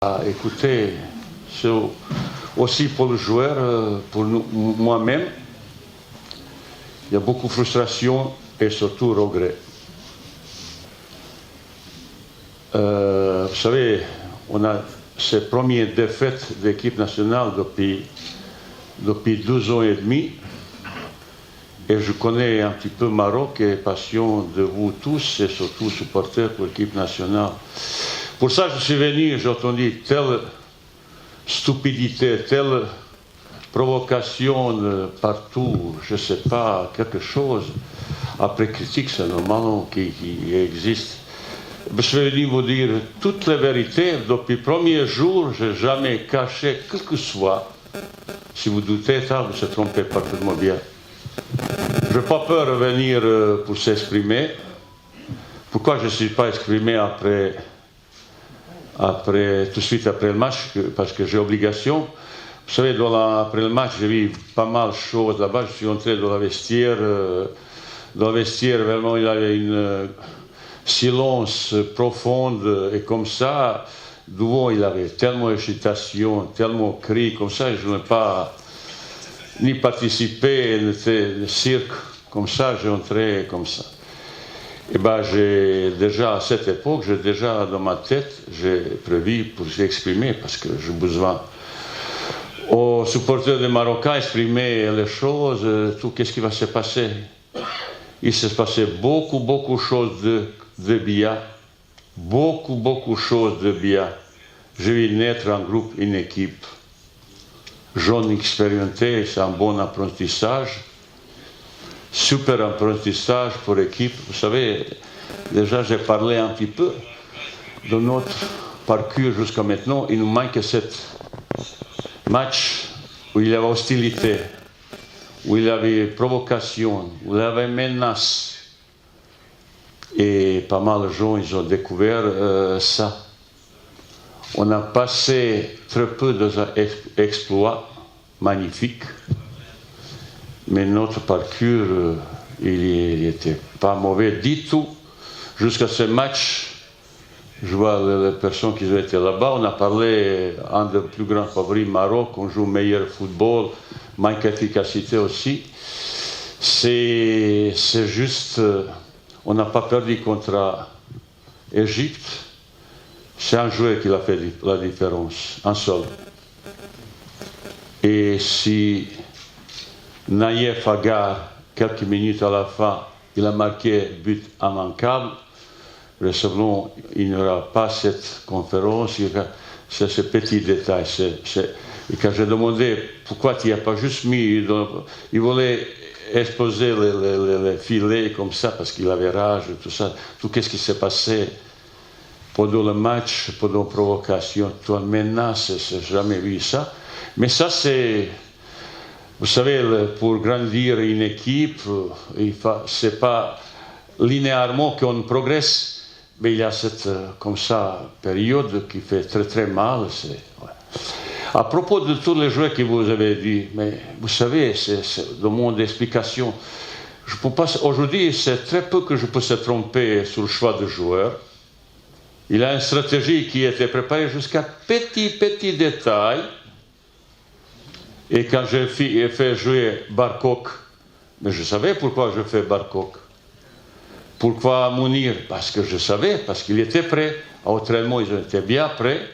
bah écoutez, c'est aussi pour le joueur, pour moi-même, il y a beaucoup de frustration et surtout regret. Vous savez, on a ces premières défaites d'équipe nationale depuis 12 ans et demi. Et je connais un petit peu Maroc et passion de vous tous et surtout supporters pour l'équipe nationale. Pour ça, je suis venu, j'ai entendu telle stupidité, telle provocation partout, je ne sais pas, quelque chose. Après critique, c'est normal qui existe. Je suis venu vous dire toute la vérité. Depuis le premier jour, je n'ai jamais caché, quel que soit. Si vous doutez, ça, vous se trompez parfaitement bien. Je n'ai pas peur de venir pour s'exprimer. Pourquoi je ne suis pas exprimé tout de suite après le match? Parce que j'ai obligation. Vous savez, après le match, j'ai vu pas mal de choses là-bas. Je suis entré dans le vestiaire. Dans le vestiaire, vraiment, il y avait une silence profonde. Et comme ça, devant, il avait tellement d'agitation, tellement de cris, comme ça, je n'ai pas ni participé à le cirque. Comme ça, j'ai entré comme ça. Et bien, j'ai déjà, à cette époque, j'ai déjà dans ma tête, j'ai prévu pour s'exprimer, parce que j'ai besoin aux supporters des Marocains exprimer les choses, tout qu'est-ce qui va se passer. Il s'est passé beaucoup de choses de bien, beaucoup de choses de bien. J'ai vu naître un groupe, une équipe. Jeune expérimenté, c'est un bon apprentissage. Super apprentissage pour l'équipe. Vous savez, déjà j'ai parlé un petit peu de notre parcours jusqu'à maintenant. Il nous manque ce match où il y avait hostilité, où il y avait provocation, où il y avait menace. Et pas mal de gens, ils ont découvert ça. On a passé très peu d'exploits magnifiques. Mais notre parcours, il n'était pas mauvais du tout. Jusqu'à ce match, je vois les personnes qui étaient là-bas, on a parlé, un des plus grands favoris, Maroc, on joue meilleur football, manque d'efficacité aussi. C'est juste, on n'a pas perdu contre l'Égypte. C'est un joueur qui a fait la différence, un seul. Et si Naïef Agar, quelques minutes à la fin, il a marqué but immanquable. Recevons, il n'y aura pas cette conférence. C'est ce petit détail. Et quand j'ai demandé pourquoi tu n'as pas juste mis, il voulait exposer les filets comme ça parce qu'il avait rage, tout ça. Tout ce qui s'est passé pendant le match, pendant la provocation, toute la menace, je n'ai jamais vu ça. Mais ça, c'est. Vous savez, pour grandir une équipe, c'est pas linéairement qu'on progresse, mais il y a cette, comme ça, période qui fait très mal. Ouais. À propos de tous les joueurs que vous avez dit, mais vous savez, c'est le monde d'explication. Je peux pas, aujourd'hui, c'est très peu que je peux se tromper sur le choix de joueurs. Il a une stratégie qui était préparée jusqu'à petit détail. Et quand j'ai fait jouer Barkok, mais je savais pourquoi je fais Barkok. Pourquoi Mounir? Parce que je savais, parce qu'il était prêt. À entraînement, ils étaient bien prêts.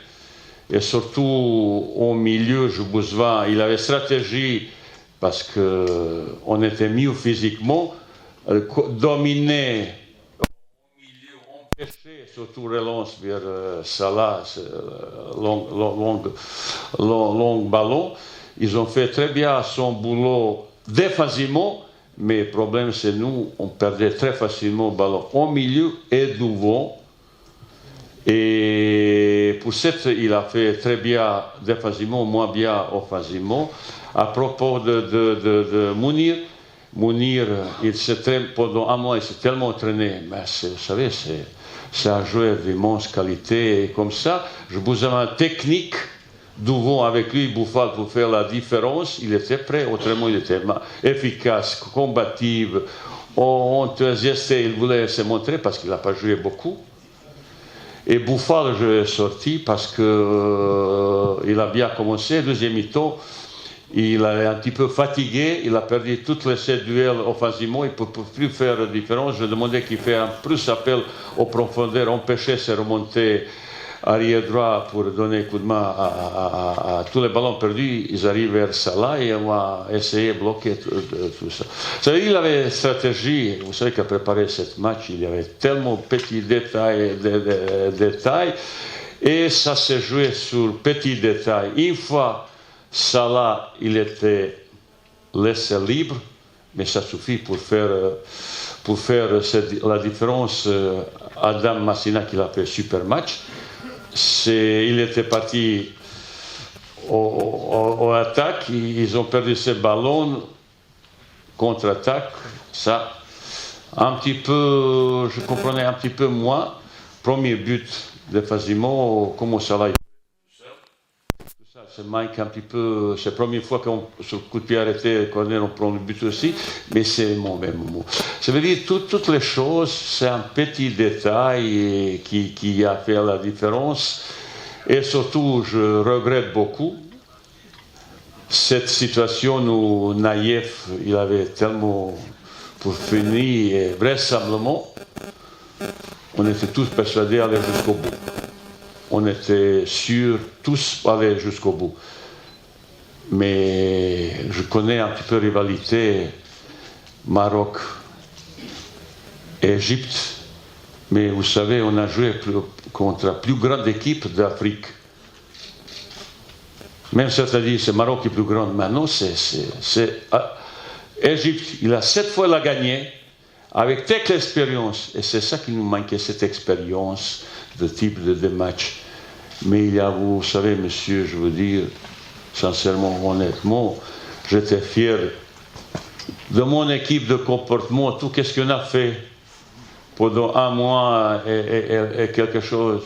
Et surtout, au milieu, je besoin, il avait stratégie, parce qu'on était mieux physiquement, dominer au milieu, empêcher, surtout relance vers Salah, long ballon. Ils ont fait très bien son boulot défensivement, mais le problème c'est nous, on perdait très facilement le ballon au milieu et devant. Et pour cette, il a fait très bien défensivement, moins bien offensivement. À propos de Mounir, pendant un mois, il s'est tellement entraîné. Mais vous savez, c'est un joueur d'immense qualité. Et comme ça, je vous ai une technique. Devant avec lui, Bouffal, pour faire la différence, il était prêt, autrement il était efficace, combatif, enthousiaste, il voulait se montrer parce qu'il n'a pas joué beaucoup. Et Bouffal, je l'ai sorti parce qu'il a bien commencé. Deuxième mi-temps, il est un petit peu fatigué. Il a perdu tous les 7 duels offensivement. Il ne peut plus faire la différence. Je demandais qu'il fasse un plus appel aux profondeurs, empêcher ses remontées arrière droit pour donner un coup de main à tous les ballons perdus. Ils arrivent vers Salah et on va essayer de bloquer tout ça. Ça veut dire qu'il avait une stratégie. Vous savez qu'à préparer ce match, il y avait tellement de petits détails, et ça s'est joué sur petits détails. Une fois Salah, il était laissé libre, mais ça suffit pour faire la différence. Adam Massina qui a fait un super match. Il était parti en attaque, ils ont perdu ce ballon, contre-attaque, ça, un petit peu, je comprenais un petit peu moins. Premier but de Fazimo, comment ça va. Ça manque un petit peu, c'est la première fois qu'on, sur le coup de pied arrêté, on prend le but aussi, mais c'est mon même mot. Ça veut dire toutes les choses, c'est un petit détail qui a fait la différence. Et surtout, je regrette beaucoup cette situation où Naïef, il avait tellement pour finir, et vraisemblablement, on était tous persuadés d'aller jusqu'au bout. On était sûrs tous aller jusqu'au bout. Mais je connais un petit peu la rivalité Maroc-Égypte. Mais vous savez, on a joué contre la plus grande équipe d'Afrique. Même certains disent que c'est Maroc qui est plus grande. Maintenant, c'est Égypte. Il a 7 fois la gagné avec toute l'expérience. Et c'est ça qui nous manquait, cette expérience de type de match. Mais il y a, vous savez, monsieur, je veux dire, sincèrement, honnêtement, j'étais fier de mon équipe de comportement, tout ce qu'on a fait pendant un mois et quelque chose.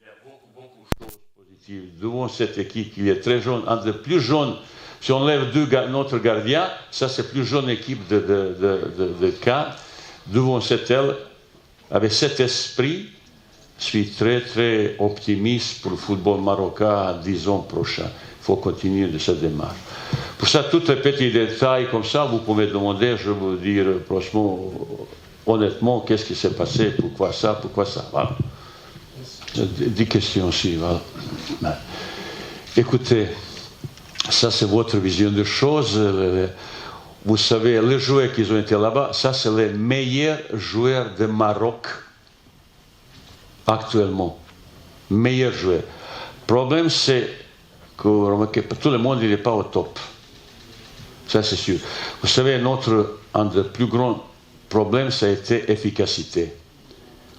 Il y a beaucoup de choses positives devant cette équipe qui est très jeune, un des plus jeunes. Si on enlève notre gardien, ça c'est la plus jeune équipe de CAN. Devant cette aile, avec cet esprit, je suis très optimiste pour le football marocain 10 ans prochains. Il faut continuer de cette démarche. Pour ça, tous les petits détails comme ça, vous pouvez demander, je vais vous dire franchement, honnêtement, qu'est-ce qui s'est passé, pourquoi ça, voilà. 10 questions aussi, voilà. Écoutez, ça c'est votre vision des choses. Vous savez, les joueurs qui ont été là-bas, ça c'est les meilleurs joueurs de Maroc actuellement. Meilleurs joueurs. Le problème c'est que tout le monde n'est pas au top. Ça c'est sûr. Vous savez, un des plus grands problèmes, ça a été l'efficacité.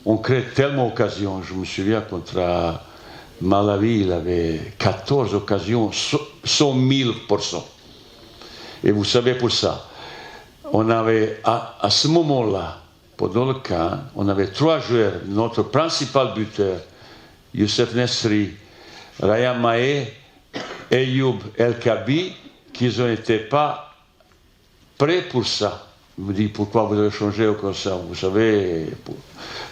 On crée tellement d'occasions. Je me souviens contre Malawi, il avait 14 occasions, 100 000%. Et vous savez pour ça, on avait à ce moment-là, pendant le camp, on avait 3 joueurs. Notre principal buteur, Youssef Nesri, Ryan Mahé, Ayoub El Kabi, qui n'étaient pas prêts pour ça. Je me dis, pourquoi vous avez changé comme ça? Vous savez,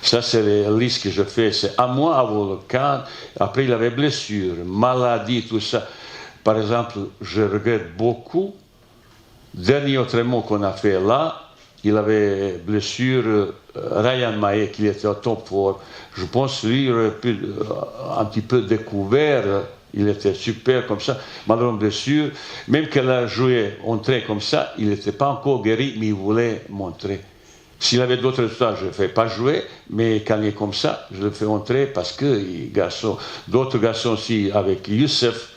ça c'est la liste que je fais. C'est à moi avant le camp. Après, il avait blessure, maladie, tout ça. Par exemple, je regrette beaucoup. Dernier entraînement qu'on a fait là, il avait blessure Ryan Mahé, qui était au top fort. Je pense lui il aurait pu un petit peu découvert. Il était super comme ça, malgré blessure. Même qu'elle a joué, entré comme ça, il n'était pas encore guéri, mais il voulait montrer. S'il avait d'autres résultats, je ne le fais pas jouer, mais quand il est comme ça, je le fais entrer parce que d'autres garçons aussi, avec Youssef,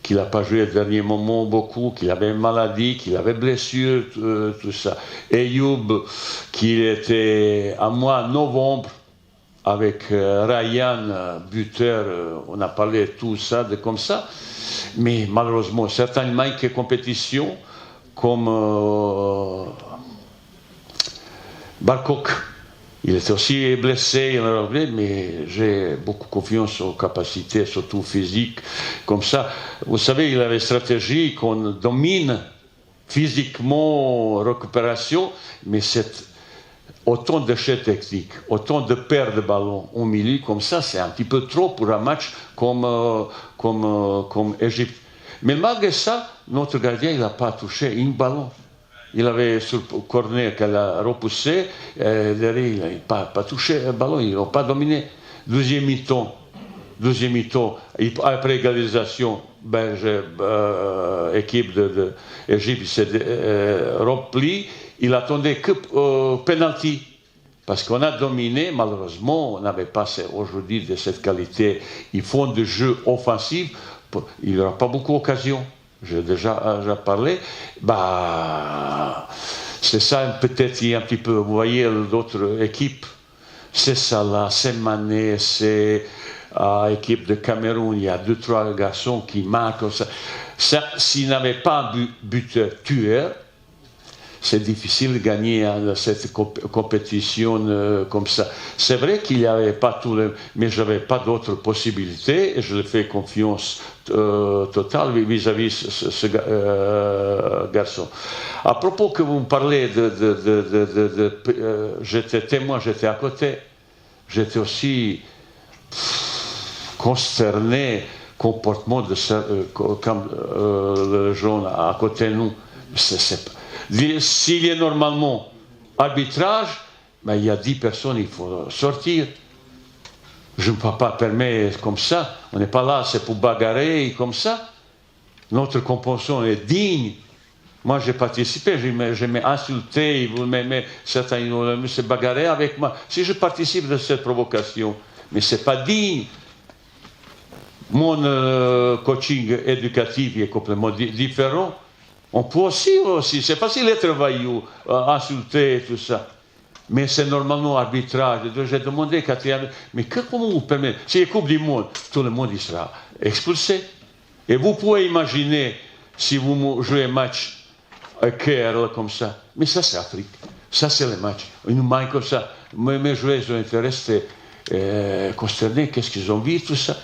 qu'il n'a pas joué au dernier moment beaucoup, qu'il avait une maladie, qu'il avait blessure, tout ça. Et Youb, qui était à mois novembre, avec Ryan, buteur, on a parlé de tout ça, comme ça. Mais malheureusement, certains manquent de compétition, comme Barkok. Il était aussi blessé, mais j'ai beaucoup confiance aux capacités, surtout physiques, comme ça. Vous savez, il avait une stratégie qu'on domine physiquement, récupération, mais autant d'échecs techniques, autant de pertes de ballons au milieu, comme ça, c'est un petit peu trop pour un match comme Égypte. Mais malgré ça, notre gardien, il n'a pas touché un ballon. Il avait sur le corner qu'elle a repoussé, derrière, il n'a pas touché le ballon, ils n'ont pas dominé. Deuxième mi-temps, après égalisation, équipe d'Égypte s'est replie. Il attendait que penalty. Parce qu'on a dominé, malheureusement, on n'avait pas aujourd'hui de cette qualité. Ils font du jeu offensif, il n'y aura pas beaucoup d'occasions. J'ai déjà parlé. C'est ça, peut-être, il y a un petit peu. Vous voyez d'autres équipes. C'est Salah, c'est Mané, c'est l'équipe de Cameroun. Il y a 2-3 garçons qui marquent. S'ils n'avaient pas un buteur tueur, c'est difficile de gagner cette compétition comme ça. C'est vrai qu'il n'y avait pas tout mais je n'avais pas d'autres possibilités et je lui fais confiance totale vis-à-vis ce garçon. À propos que vous me parlez j'étais témoin, j'étais à côté, j'étais aussi consterné comportement de comme le jaune à côté de nous. S'il y a normalement arbitrage, il y a 10 personnes, il faut sortir. Je ne peux pas permettre comme ça. On n'est pas là, c'est pour bagarrer comme ça. Notre compétition est digne. Moi, j'ai participé, je m'ai insulté, certains se bagarrer avec moi. Si je participe de cette provocation, mais ce n'est pas digne. Mon coaching éducatif est complètement différent. On peut aussi, c'est facile d'être vaillou, insulter, tout ça. Mais c'est normalement arbitrage. J'ai demandé, mais comment vous permettez? Si c'est Coupe du Monde, tout le monde y sera expulsé. Et vous pouvez imaginer, si vous jouez un match à Caire comme ça, mais ça c'est Afrique, ça c'est le match. Une main comme ça. Mes joueurs ont été restés consternés, qu'est-ce qu'ils ont vu, tout ça.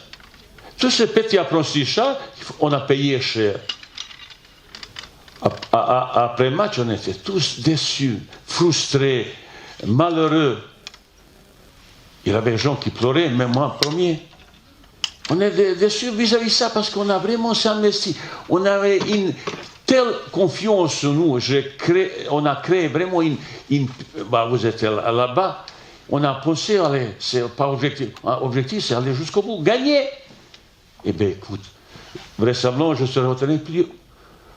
Tous ces petits apprentissages, on a payé cher. Après le match, on était tous déçus, frustrés, malheureux. Il y avait des gens qui pleuraient, même moi en premier. On est déçus vis-à-vis de ça parce qu'on a vraiment s'investi. On avait une telle confiance en nous. On a créé vraiment vous êtes là-bas. On a pensé, allez, c'est pas objectif. Objectif, c'est aller jusqu'au bout, gagner. Eh bien, écoute, vraisemblablement, je serais retenu plus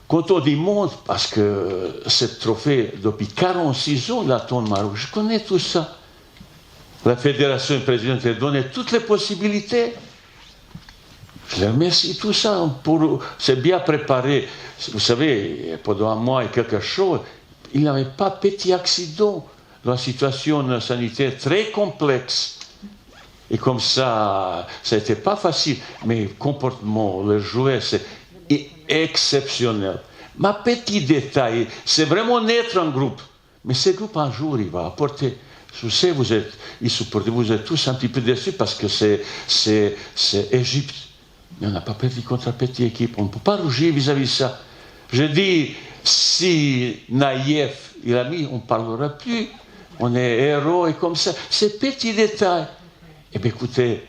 content du monde parce que ce trophée, depuis 46 ans, l'attend au Maroc. Je connais tout ça. La fédération et le président a donné toutes les possibilités. Je les remercie tout ça. C'est bien préparé. Vous savez, pendant un mois et quelque chose, il n'y avait pas de petit accident dans une situation sanitaire très complexe. Et comme ça n'était pas facile. Mais le comportement, le joueur, c'est exceptionnel. Ma petit détail, c'est vraiment être en groupe. Mais ce groupe, un jour, il va apporter. Je sais, vous êtes tous un petit peu déçus parce que c'est Égypte. Mais on n'a pas perdu contre la petite équipe. On ne peut pas rougir vis-à-vis de ça. Je dis, si Naïef, il a mis, on ne parlera plus. On est héros et comme ça. Ces petits détails. Eh bien, écoutez,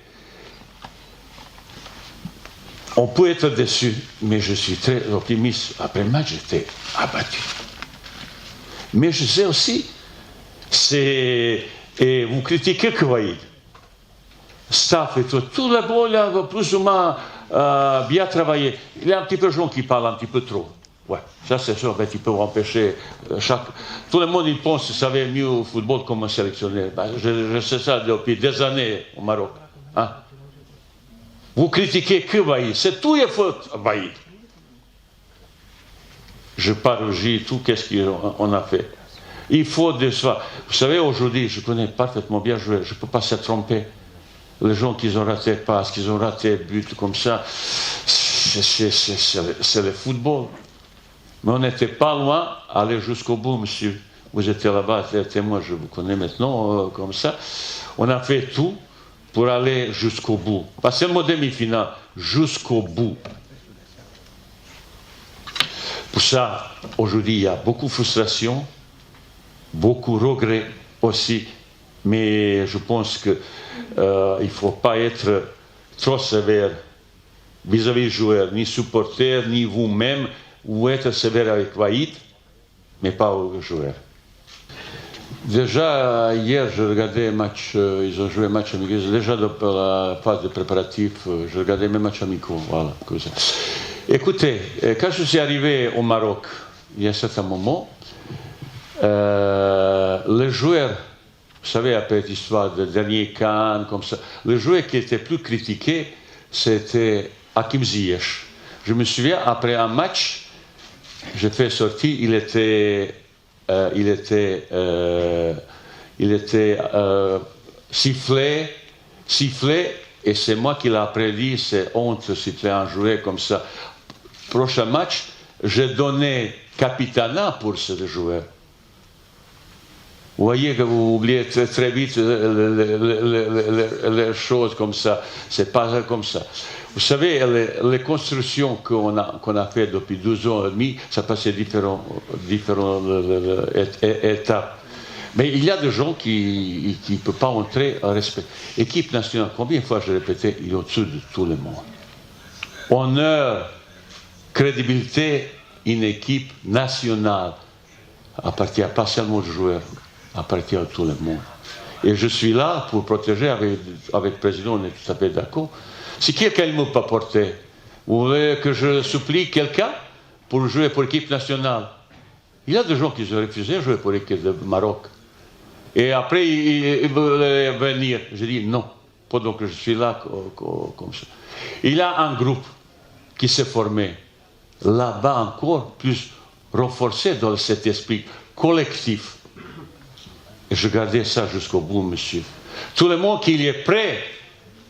on peut être déçu, mais je suis très optimiste. Après le match, j'étais abattu. Mais je sais aussi, et vous critiquez Kouaïd. Staff et tout le monde, il a plus ou moins bien travaillé. Il y a un petit peu de gens qui parlent un petit peu trop. Ouais, ça c'est sûr, mais tu peux empêcher tout le monde, il pense, vous savez, mieux au football comme un sélectionneur. Je sais ça depuis des années au Maroc. Hein? Vous critiquez que Vaïd, c'est tout est faute, Vaïd. Je parle tout qu'est-ce qu'on a fait. Il faut de soi. Vous savez, aujourd'hui, je connais parfaitement bien jouer, je ne peux pas se tromper. Les gens qui ont raté passe, qui ont raté but comme ça, c'est le football. Mais on n'était pas loin d'aller jusqu'au bout, monsieur. Vous étiez là-bas, témoin, je vous connais maintenant, comme ça. On a fait tout pour aller jusqu'au bout. Pas seulement demi-finale, jusqu'au bout. Pour ça, aujourd'hui, il y a beaucoup de frustration, beaucoup de regrets. aussi. Mais je pense qu'il ne faut pas être trop sévère vis-à-vis du joueur, ni supporter, ni vous-même, ou être sévère avec Vahid, mais pas aux joueurs. Déjà, hier, je regardais un match, ils ont joué un match amical. Déjà, dans la phase de préparatif, je regardais mes matchs amicaux. Voilà, comme ça. Écoutez, quand je suis arrivé au Maroc, il y a un certain moment, les joueurs, vous savez, après l'histoire de dernier Cannes, comme ça, le joueur qui était plus critiqué, c'était Hakim Ziyech. Je me souviens, après un match, j'ai fait sortir, il était sifflé, et c'est moi qui l'ai prédit, c'est honte de siffler un joueur comme ça. Prochain match, j'ai donné Capitana pour ce joueur. Vous voyez que vous oubliez très vite les choses comme ça. C'est pas comme ça. Vous savez, les constructions qu'on a faites depuis 12 ans et demi, ça passe différentes étapes. Mais il y a des gens qui ne peuvent pas entrer en respect. Équipe nationale, combien de fois je répétais, il est au-dessus de tout le monde. Honneur, crédibilité, une équipe nationale appartient pas seulement aux joueurs, appartient à tout le monde. Et je suis là pour protéger avec le président, on est tout à fait d'accord. Si quelqu'un ne m'a pas porté, vous voulez que je supplie quelqu'un pour jouer pour l'équipe nationale? Il y a des gens qui ont refusé de jouer pour l'équipe du Maroc. Et après, ils veulent venir. Je dis non, pendant que je suis là comme ça. Il y a un groupe qui s'est formé là-bas encore plus renforcé dans cet esprit collectif. Et je gardais ça jusqu'au bout, monsieur. Tout le monde qui est prêt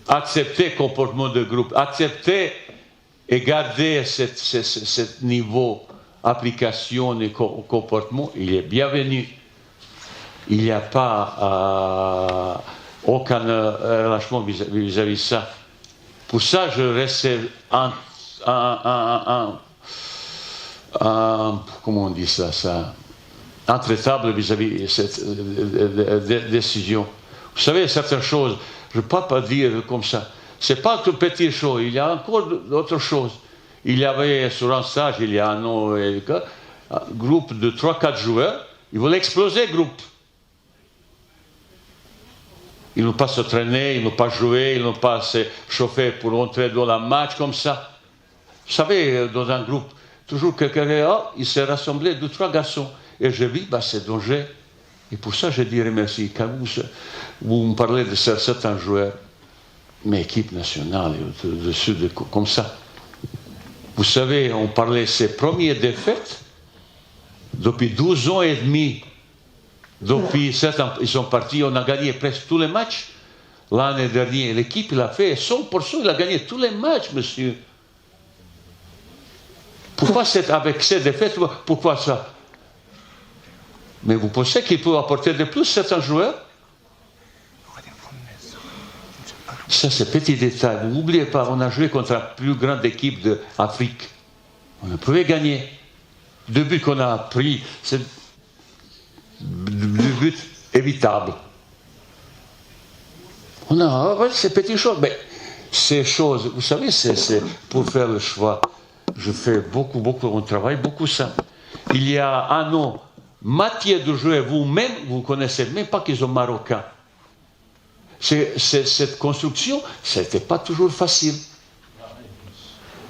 à accepter le comportement de groupe, accepter et garder ce niveau d'application et comportement, il est bienvenu. Il n'y a pas aucun relâchement vis-à-vis de ça. Pour ça, je reste comment on dit ça intraitable vis-à-vis de cette décision. Vous savez, certaines choses, je ne peux pas dire comme ça. Ce n'est pas toute petite chose, il y a encore d'autres choses. Il y avait sur un stage, il y a un groupe de 3-4 joueurs, ils voulaient exploser le groupe. Ils n'ont pas s'entraîné, ils n'ont pas joué, ils n'ont pas se chauffé pour entrer dans le match comme ça. Vous savez, dans un groupe, toujours quelqu'un, il s'est rassemblé 2-3 garçons. Et je vis, c'est danger. Et pour ça, je dirais merci. Quand vous me parlez de certains joueurs, mais équipe nationale, comme ça. Vous savez, on parlait de ses premières défaites depuis 12 ans et demi. Depuis certains, ils sont partis, on a gagné presque tous les matchs. L'année dernière, l'équipe, il a fait 100%, il a gagné tous les matchs, monsieur. Pourquoi avec ces défaites, pourquoi ça? Mais vous pensez qu'il peut apporter de plus certains joueurs? Ça, c'est petit détail. Vous n'oubliez pas, on a joué contre la plus grande équipe d'Afrique. On pouvait gagner. 2 buts qu'on a pris, c'est 2 buts évitables. On a ces petites choses. Mais ces choses, vous savez, c'est pour faire le choix. Je fais beaucoup, on travaille beaucoup ça. Il y a un an, moitié de joueurs, vous-même, vous ne connaissez même pas qu'ils sont marocains. Cette construction, ce n'était pas toujours facile.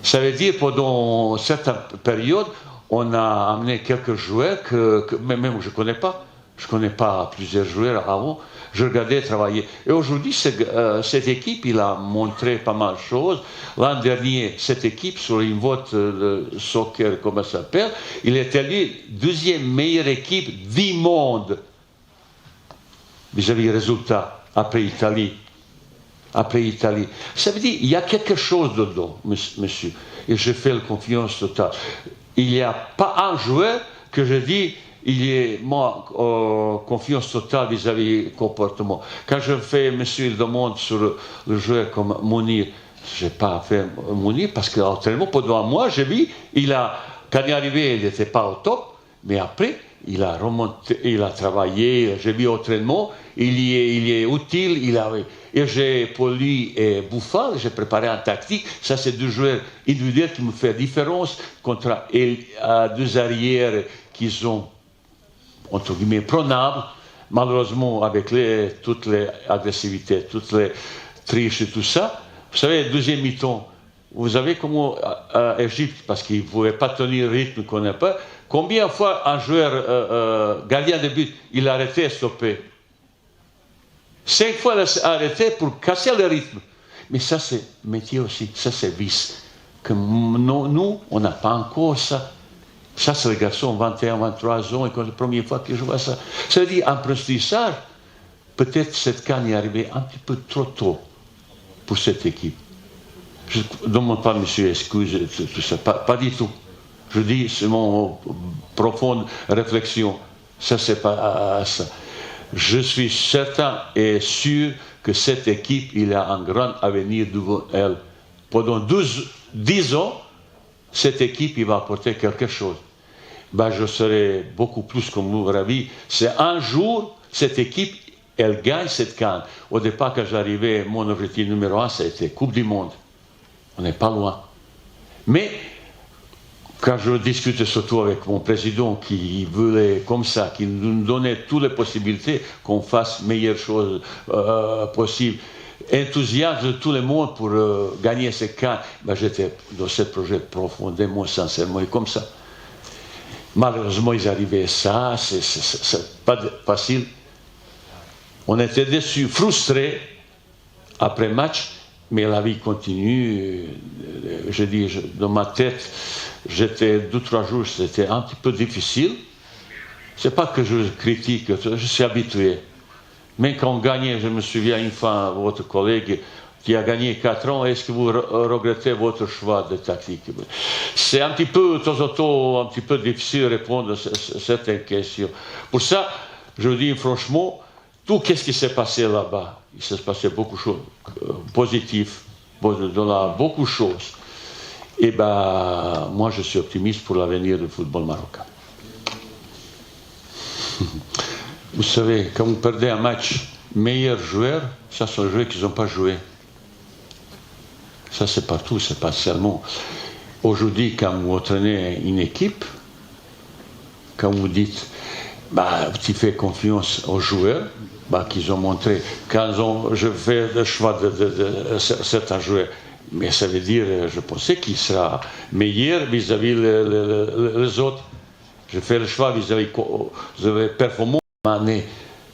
Ça veut dire, pendant certaines périodes, on a amené quelques joueurs que même je ne connais pas. Je ne connais pas plusieurs joueurs avant. Je regardais travailler. Et aujourd'hui, cette équipe, il a montré pas mal de choses. L'an dernier, cette équipe, sur une vote de soccer, comment ça s'appelle, il est élu 2e meilleure équipe du monde vis-à-vis des résultats après Italie. Ça veut dire qu'il y a quelque chose dedans, monsieur. Et je fais la confiance totale. Il n'y a pas un joueur que je dis il y a moi confiance totale vis-à-vis du comportement. Quand je fais, monsieur, il demande sur le joueur comme Mounir, je n'ai pas fait Mounir parce qu'entraînement pendant un mois, j'ai vu, quand il est arrivé, il n'était pas au top, mais après, il a remonté, il a travaillé, j'ai vu autrement, il est utile, et j'ai pour lui et Bouffal, j'ai préparé un tactique, ça c'est deux joueurs individuels qui me font la différence contre deux arrières qui sont, entre guillemets, prenables, malheureusement avec toutes les agressivités, toutes les triches et tout ça. Vous savez, deuxième mi-temps, vous savez comment Égypte, parce qu'il ne pouvait pas tenir le rythme qu'on n'a pas, combien de fois un joueur gardien de but, il a arrêté et stoppé? 5 fois il a arrêté pour casser le rythme. Mais ça c'est métier aussi, ça c'est vice. Que nous, on n'a pas encore ça. Ça c'est les garçons, 21, 23 ans, et c'est la première fois qu'ils jouent à ça. Ça veut dire, en apprentissage, peut-être cette canne est arrivée un petit peu trop tôt pour cette équipe. Je ne demande pas, monsieur, excuse, tout ça, pas du tout. Je dis, c'est mon profonde réflexion. Ça, c'est pas ça. Je suis certain et sûr que cette équipe, il a un grand avenir devant elle. Pendant 10 ans, cette équipe, il va apporter quelque chose. Ben, je serai beaucoup plus comme vous, ravi. C'est un jour, cette équipe, elle gagne cette canne. Au départ, quand j'arrivais, mon objectif numéro 1, c'était Coupe du Monde. On n'est pas loin. Mais, quand je discute surtout avec mon président qui voulait comme ça, qui nous donnait toutes les possibilités qu'on fasse meilleures choses possibles, enthousiasme de tout le monde pour gagner ces cas, ben j'étais dans ce projet profondément, sincèrement, et comme ça. Malheureusement, ils arrivaient à ça, c'est pas facile. On était déçus, frustrés après match, mais la vie continue. Je dis, dans ma tête, j'étais 2-3 jours, c'était un petit peu difficile. C'est pas que je critique, je suis habitué. Mais quand on gagnait, je me souviens une fois, votre collègue qui a gagné 4 ans, est-ce que vous regrettez votre choix de tactique? C'est un petit peu, de temps en temps, un petit peu difficile de répondre à certaines questions. Pour ça, je vous dis franchement, tout ce qui s'est passé là-bas, il s'est passé beaucoup de choses positives, beaucoup de choses. Et ben, moi, je suis optimiste pour l'avenir du football marocain. Vous savez, quand vous perdez un match, meilleur joueur, ça sont les joueurs qui n'ont pas joué. Ça, c'est partout, c'est pas seulement. Aujourd'hui, quand vous entraînez une équipe, quand vous dites, bah, tu fais confiance aux joueurs, bah, qu'ils ont montré, quand je fais le choix de certains joueurs, mais ça veut dire, je pensais qu'il sera meilleur vis-à-vis les autres. Je fais le choix vis-à-vis performant. Mais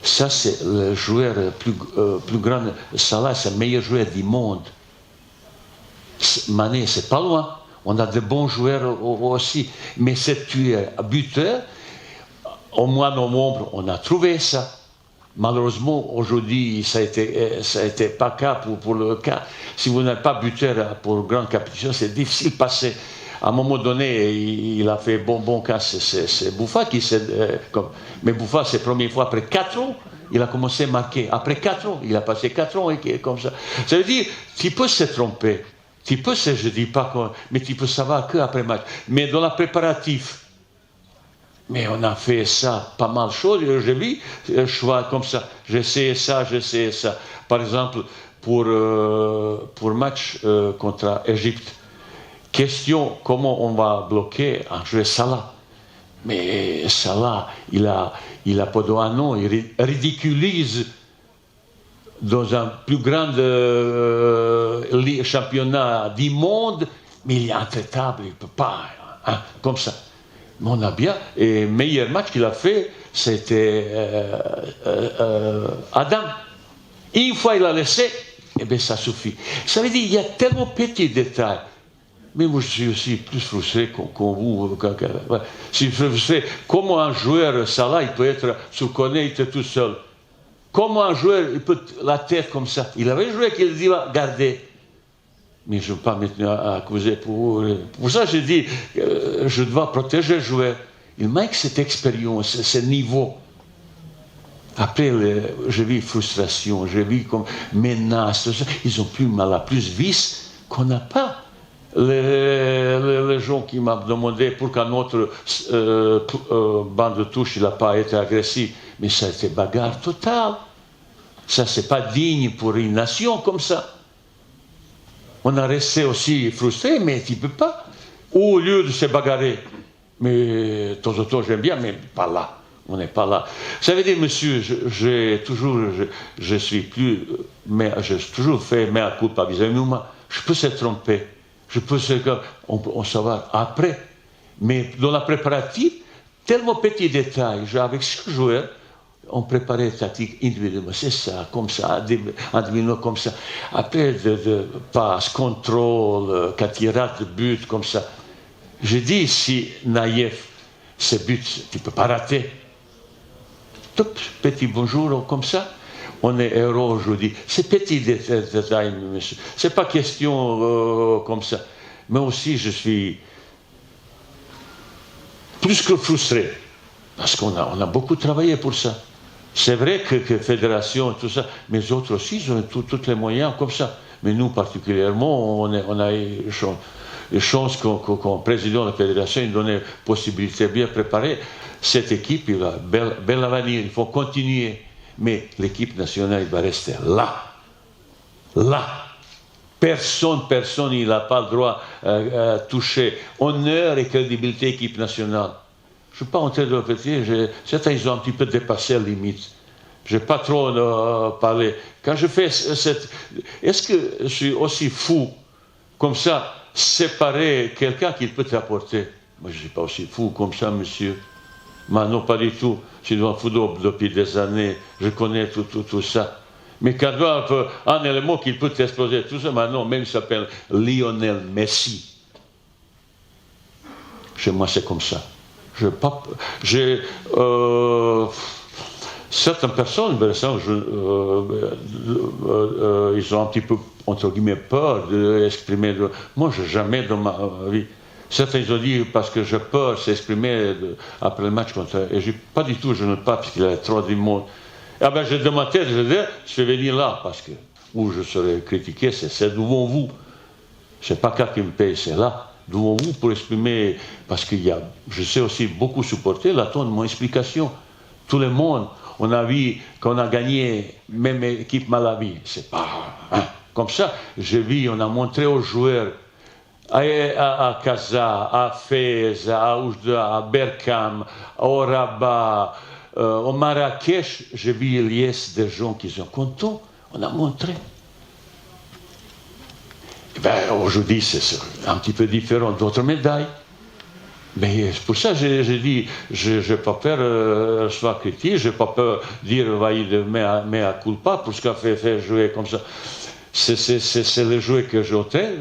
ça, c'est le joueur plus grand. Salah, c'est le meilleur joueur du monde. Mané, c'est pas loin. On a de bons joueurs aussi. Mais c'est tueur, buteur. Au mois de novembre, on a trouvé ça. Malheureusement, aujourd'hui, ça a été pas cas pour le cas. Si vous n'êtes pas buteur pour grande compétition, c'est difficile de passer. À un moment donné, il a fait bon cas, c'est Bouffal qui s'est... mais Bouffal, c'est la première fois, après 4 ans, il a commencé à marquer. Après 4 ans, il a passé 4 ans et comme ça. Ça veut dire, tu peux se tromper. Tu peux, je dis pas, mais tu peux savoir qu'après match. Mais dans la préparatif, mais on a fait ça, pas mal de choses. J'ai vu un choix comme ça. J'essaie ça. Par exemple, pour match contre l'Égypte, question, comment on va bloquer un joueur Salah? Mais Salah, il a pendant un an, il ridiculise dans un plus grand championnat du monde, mais il est intraitable, il ne peut pas, hein, comme ça. Mais on a bien, et le meilleur match qu'il a fait, c'était Adam. Une fois il a laissé, et bien ça suffit. Ça veut dire qu'il y a tellement de petits détails. Mais moi, je suis aussi plus frustré que vous. Si je suis frustré, comment un joueur, Salah, il peut être sur connaître tout seul? Comment un joueur, il peut la tête comme ça? Il avait joué qu'il dit, gardez. Mais je ne veux pas maintenant accuser pour ça, je dis, je dois protéger le joueur. Il manque cette expérience, ce niveau. Après, j'ai vu frustration, j'ai vu comme menace, ils ont plus mal, plus vice qu'on n'a pas. Les gens qui m'ont demandé pourquoi notre banc de touche n'a pas été agressif, mais ça a été bagarre totale. Ça, c'est pas digne pour une nation comme ça. On a resté aussi frustré, mais tu ne peux pas. Au lieu de se bagarrer, mais de temps en temps j'aime bien, mais pas là. On n'est pas là. Ça veut dire, monsieur, j'ai toujours fait mea culpa vis-à-vis de moi. Je peux se tromper. On savoir après. Mais dans la préparative, tellement petit détail, avec chaque joueur, on préparait tactique individuellement. C'est ça, comme ça, individuellement comme ça. Après, de passe, contrôle, quand il rate le but, comme ça. Je dis, si Naïef, ce but, tu ne peux pas rater. Tout petit bonjour, comme ça. On est héros aujourd'hui. C'est petit détail, monsieur. Ce n'est pas question comme ça. Mais aussi, je suis plus que frustré. Parce qu'on a beaucoup travaillé pour ça. C'est vrai que fédération, tout ça, mais les autres aussi, ils ont tous les moyens comme ça. Mais nous, particulièrement, on a eu chance qu'un président de la fédération nous donnait possibilité de bien préparer. Cette équipe, il a bel avenir, il faut continuer. Mais l'équipe nationale va rester là. Là. Personne, il n'a pas le droit à toucher honneur et crédibilité équipe nationale. Je ne suis pas en train de répéter, certains ils ont un petit peu dépassé la limite. Je n'ai pas trop parlé. Quand je fais est-ce que je suis aussi fou, comme ça, séparer quelqu'un qui peut t'apporter? Moi, je ne suis pas aussi fou comme ça, monsieur. Mais non, pas du tout. Je suis dans le football depuis des années, je connais tout ça. Mais quand il y a un élément qui peut t'exploser, tout ça, maintenant, même il s'appelle Lionel Messi. Chez moi, c'est comme ça. Certaines personnes, ils ont un petit peu, entre guillemets, peur d'exprimer. Moi, je n'ai jamais dans ma vie. Certains ont dit, parce que j'ai peur de s'exprimer après le match contre. Et pas du tout, je ne veux pas, parce qu'il y a trop de monde. Ah ben, j'ai dans ma tête, je vais venir là, parce que où je serai critiqué, c'est devant vous. Ce n'est pas quelqu'un qui me paye, c'est là. Devant vous pour exprimer, parce qu'il y a, je sais aussi beaucoup supporter, l'attente de mon explication. Tout le monde, on a vu qu'on a gagné, même équipe Malawi, c'est pas comme ça. J'ai vu, on a montré aux joueurs, à Casa, à Fès, à Oujda, à Berkane, au Rabat, au Marrakech, j'ai vu les liesses des gens qui sont contents, on a montré. Ben, aujourd'hui, c'est un petit peu différent d'autres médailles. Mais pour ça, j'ai dit, je n'ai pas peur soit critique, je n'ai pas peur de dire, mea culpa, pour ce qu'a fait jouer comme ça. C'est le jouet que j'ôtais,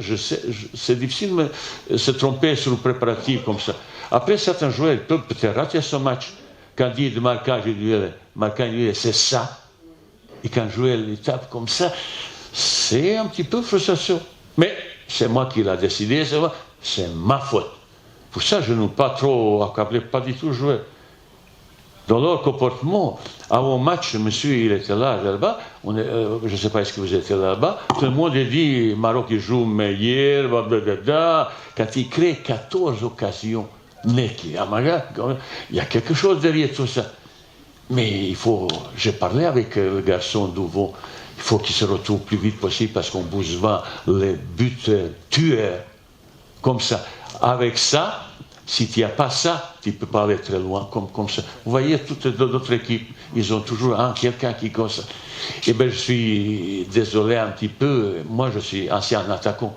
c'est difficile de se tromper sur le préparatif comme ça. Après, certains joueurs peuvent peut-être rater ce match. Quand il dit de marquage individuel, c'est ça. Et quand le joueur tape comme ça, c'est un petit peu frustration. Mais c'est moi qui l'ai décidé, c'est ma faute. Pour ça, je ne veux pas trop accabler, pas du tout jouer. Dans leur comportement, avant le match, monsieur, il était là-bas, je ne sais pas est-ce que vous étiez là-bas, tout le monde a dit, Maroc, il joue meilleur, quand il crée 14 occasions, mais il y a quelque chose derrière tout ça. Mais j'ai parlé avec le garçon d'Ouvon, il faut qu'il se retrouve plus vite possible parce qu'on bouseva les buteurs, tueurs, comme ça. Avec ça, si tu n'as pas ça, tu ne peux pas aller très loin comme ça. Vous voyez, toutes d'autres équipes, ils ont toujours quelqu'un qui comme ça. Eh bien, je suis désolé un petit peu. Moi, je suis ancien attaquant.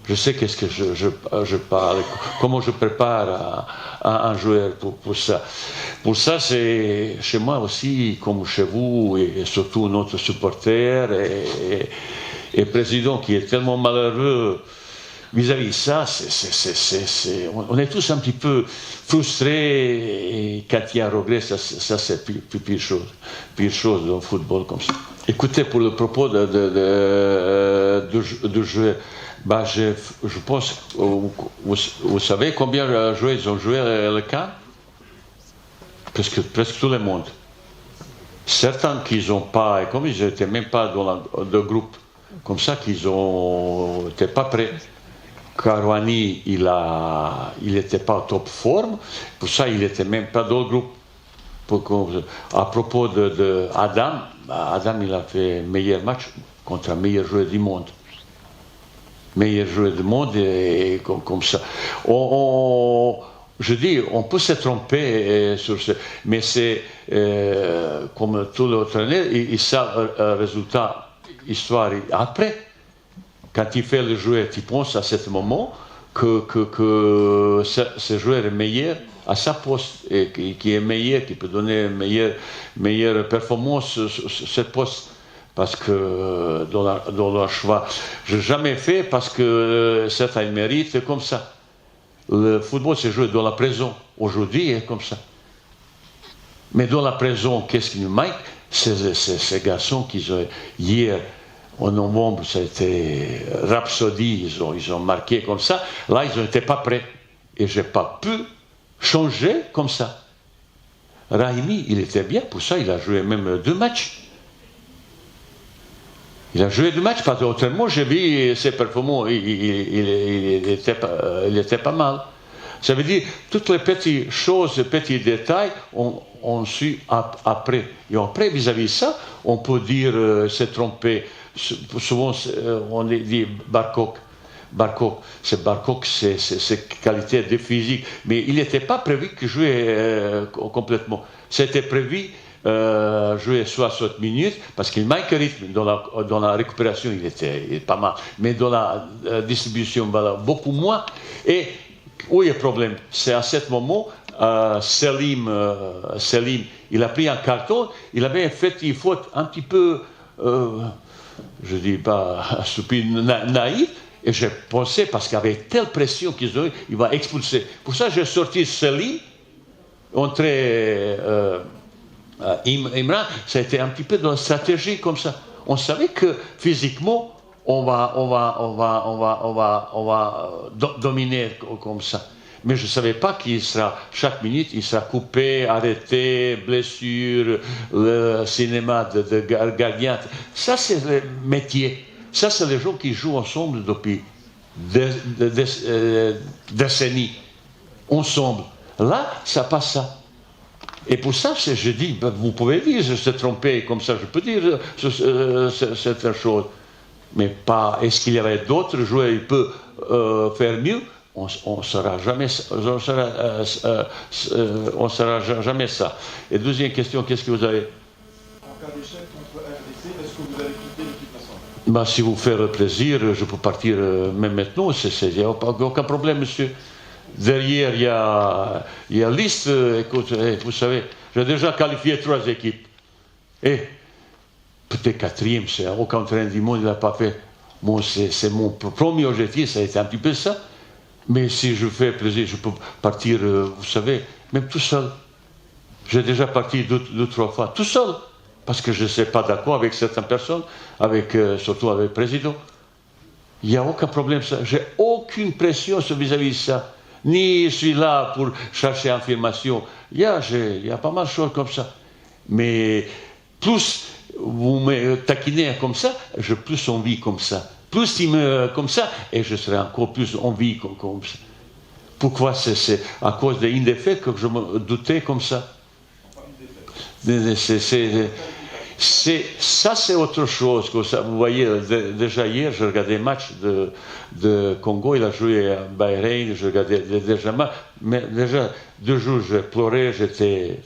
Je sais qu'est-ce que je parle, comment je prépare un joueur pour ça. Pour ça, c'est chez moi aussi, comme chez vous, et surtout notre supporter et président qui est tellement malheureux vis-à-vis de ça, on est tous un petit peu frustrés et quand il y a un regret, ça c'est pire chose dans le football comme ça. Écoutez, pour le propos de jouer, bah, je pense, vous savez combien de joueurs ils ont joué le CAN? Presque tout le monde. Certains qui n'ont pas, et comme ils n'étaient même pas dans le groupe, comme ça qu'ils n'étaient pas prêts. Caruani, il n'était pas en top forme. Pour ça, il n'était même pas dans le groupe. À propos de Adam, Adam, il a fait meilleur match contre un meilleur joueur du monde. Meilleur joueur du monde, et comme ça. Je dis, on peut se tromper sur ce, mais c'est comme tout l'entraîneur, il sait résultat, histoire après. Quand il fait le joueur, tu penses à ce moment que ce joueur est meilleur à sa poste, et qui est meilleur, qui peut donner une meilleure performance sur cette poste. Parce que dans leur choix, je n'ai jamais fait parce que c'est un mérite comme ça. Le football se joue dans la prison. Aujourd'hui, c'est comme ça. Mais dans la prison, qu'est-ce qui nous manque? Ces garçons qui ont, hier, en novembre, c'était Rhapsody, ils ont marqué comme ça. Là, ils n'étaient pas prêts. Et je n'ai pas pu changer comme ça. Raimi, il était bien, pour ça, il a joué même 2 matchs. Il a joué 2 matchs, parce qu'autrement, j'ai vu ses performances, il était pas mal. Ça veut dire, toutes les petites choses, les petits détails, on suit après. Et après, vis-à-vis de ça, on peut dire, s'est trompé. Souvent, on dit Barkok. C'est qualité de physique. Mais il n'était pas prévu qu'il jouait complètement. C'était prévu jouer 60 minutes, parce qu'il manque de rythme. Dans la récupération, il était pas mal. Mais dans la distribution, beaucoup moins. Et où est le problème? C'est à ce moment, Selim, il a pris un carton, il avait fait une faute un petit peu, je ne dis pas stupide, naïf, et j'ai pensé, parce qu'il y avait telle pression qu'ils ont eu, il va expulser. Pour ça, j'ai sorti Selim, entré Imran, ça a été un petit peu dans la stratégie comme ça. On savait que physiquement, on va dominer comme ça. Mais je ne savais pas qu'il sera, chaque minute, il sera coupé, arrêté, blessure, le cinéma de gardien. Ça, c'est le métier. Ça, c'est les gens qui jouent ensemble depuis des décennies. Ensemble. Là, ça passe ça. Et pour ça, je dis, vous pouvez dire, je suis trompé, comme ça, je peux dire cette chose. Mais pas, est-ce qu'il y avait d'autres joueurs qui peuvent faire mieux? On ne saura jamais ça. Et deuxième question, qu'est-ce que vous avez? En cas d'échec contre RDC, est-ce que vous allez quitter l'équipe nationale? Si vous faites plaisir, je peux partir même maintenant. Il n'y a aucun problème, monsieur. Derrière, il y a liste. Écoute, vous savez, j'ai déjà qualifié 3 équipes. Et peut-être 4e, c'est aucun entraîneur du monde, il n'a pas fait. Bon, c'est mon premier objectif, ça a été un petit peu ça. Mais si je fais plaisir, je peux partir, vous savez, même tout seul. J'ai déjà parti 2-3 fois, tout seul. Parce que je ne suis pas d'accord avec certaines personnes, surtout avec le président. Il n'y a aucun problème, ça. J'ai aucune pression vis-à-vis de ça. Ni je suis là pour chercher information. Il y a pas mal de choses comme ça. Mais plus vous me taquinez comme ça, j'ai plus envie comme ça. Plus il me comme ça, et je serai encore plus envie comme ça. Pourquoi? C'est à cause des défaites que je me doutais comme ça. Ça, c'est autre chose. Vous voyez, déjà hier, je regardais le match de Congo, il a joué à Bahreïn, je regardais déjà, mais déjà 2 jours, je pleurais, j'étais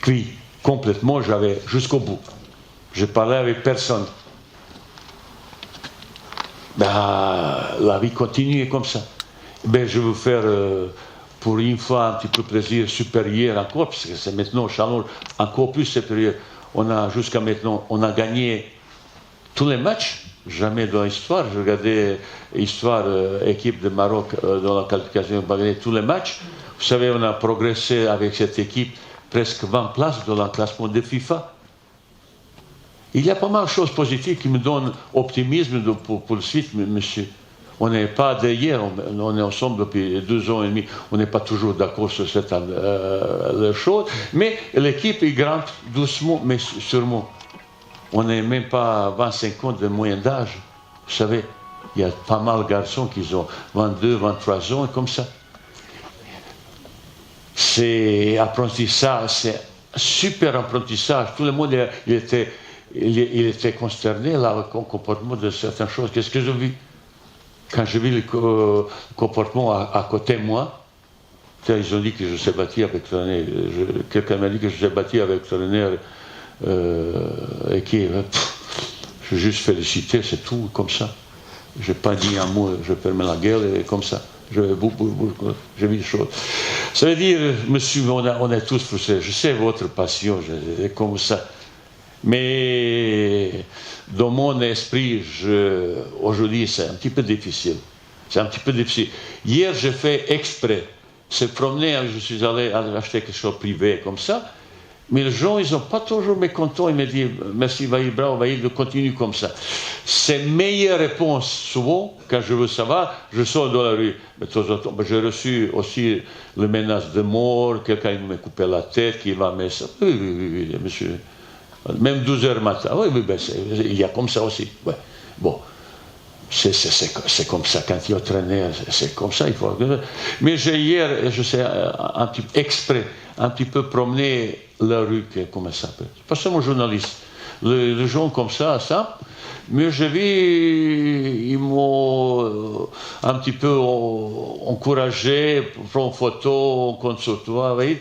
cuit complètement, j'avais jusqu'au bout. Je parlais avec personne. La vie continue comme ça. Je veux faire pour une fois un petit peu plaisir supérieur encore, parce que c'est maintenant Chalon encore plus supérieur. Jusqu'à maintenant, on a gagné tous les matchs, jamais dans l'histoire. Je regardais l'histoire équipe de Maroc dans la qualification, on a gagné tous les matchs. Vous savez, on a progressé avec cette équipe presque 20 places dans le classement de FIFA. Il y a pas mal de choses positives qui me donnent optimisme pour le suite, monsieur. On n'est pas d'hier, on est ensemble depuis 2 ans et demi. On n'est pas toujours d'accord sur cette chose. Mais l'équipe est grande, doucement, mais sûrement. On n'est même pas à 25 ans de moyenne d'âge, vous savez. Il y a pas mal de garçons qui ont 22, 23 ans, et comme ça. C'est apprentissage, c'est super apprentissage. Tout le monde il était consterné là, le comportement de certaines choses. Qu'est-ce que j'ai vu? Quand j'ai vu le comportement à côté de moi, ils ont dit que je sais battu avec Turner. Quelqu'un m'a dit que je sais battu avec Turner et qui, je veux juste féliciter, c'est tout, comme ça. Je n'ai pas dit un mot, je ferme la gueule et comme ça. J'ai vu des choses. Ça veut dire, monsieur, on est tous frustrés. Je sais votre passion, c'est comme ça. Mais dans mon esprit, aujourd'hui, c'est un petit peu difficile. C'est un petit peu difficile. Hier, j'ai fait exprès. C'est promener, je suis allé acheter quelque chose privé comme ça. Mais les gens, ils n'ont pas toujours mécontents. Ils me disent, merci, Vaïd, bravo, Vaïd, continue comme ça. C'est meilleure réponse, souvent, quand je veux savoir, je sors dans la rue. Mais de temps en temps, j'ai reçu aussi les menaces de mort, quelqu'un me coupait la tête, qui va mettre ça. Oui, monsieur. Même 12h matin. Oui, il y a comme ça aussi. Ouais. Bon. C'est comme ça, quand il y a traîné, c'est comme ça, il faut. Mais j'ai hier, je sais, exprès, un petit peu promené la rue, comment ça s'appelle. Pas seulement journaliste. Les gens comme ça, mais j'ai vu, ils m'ont un petit peu encouragé, prendre photo, on compte sur toi, oui.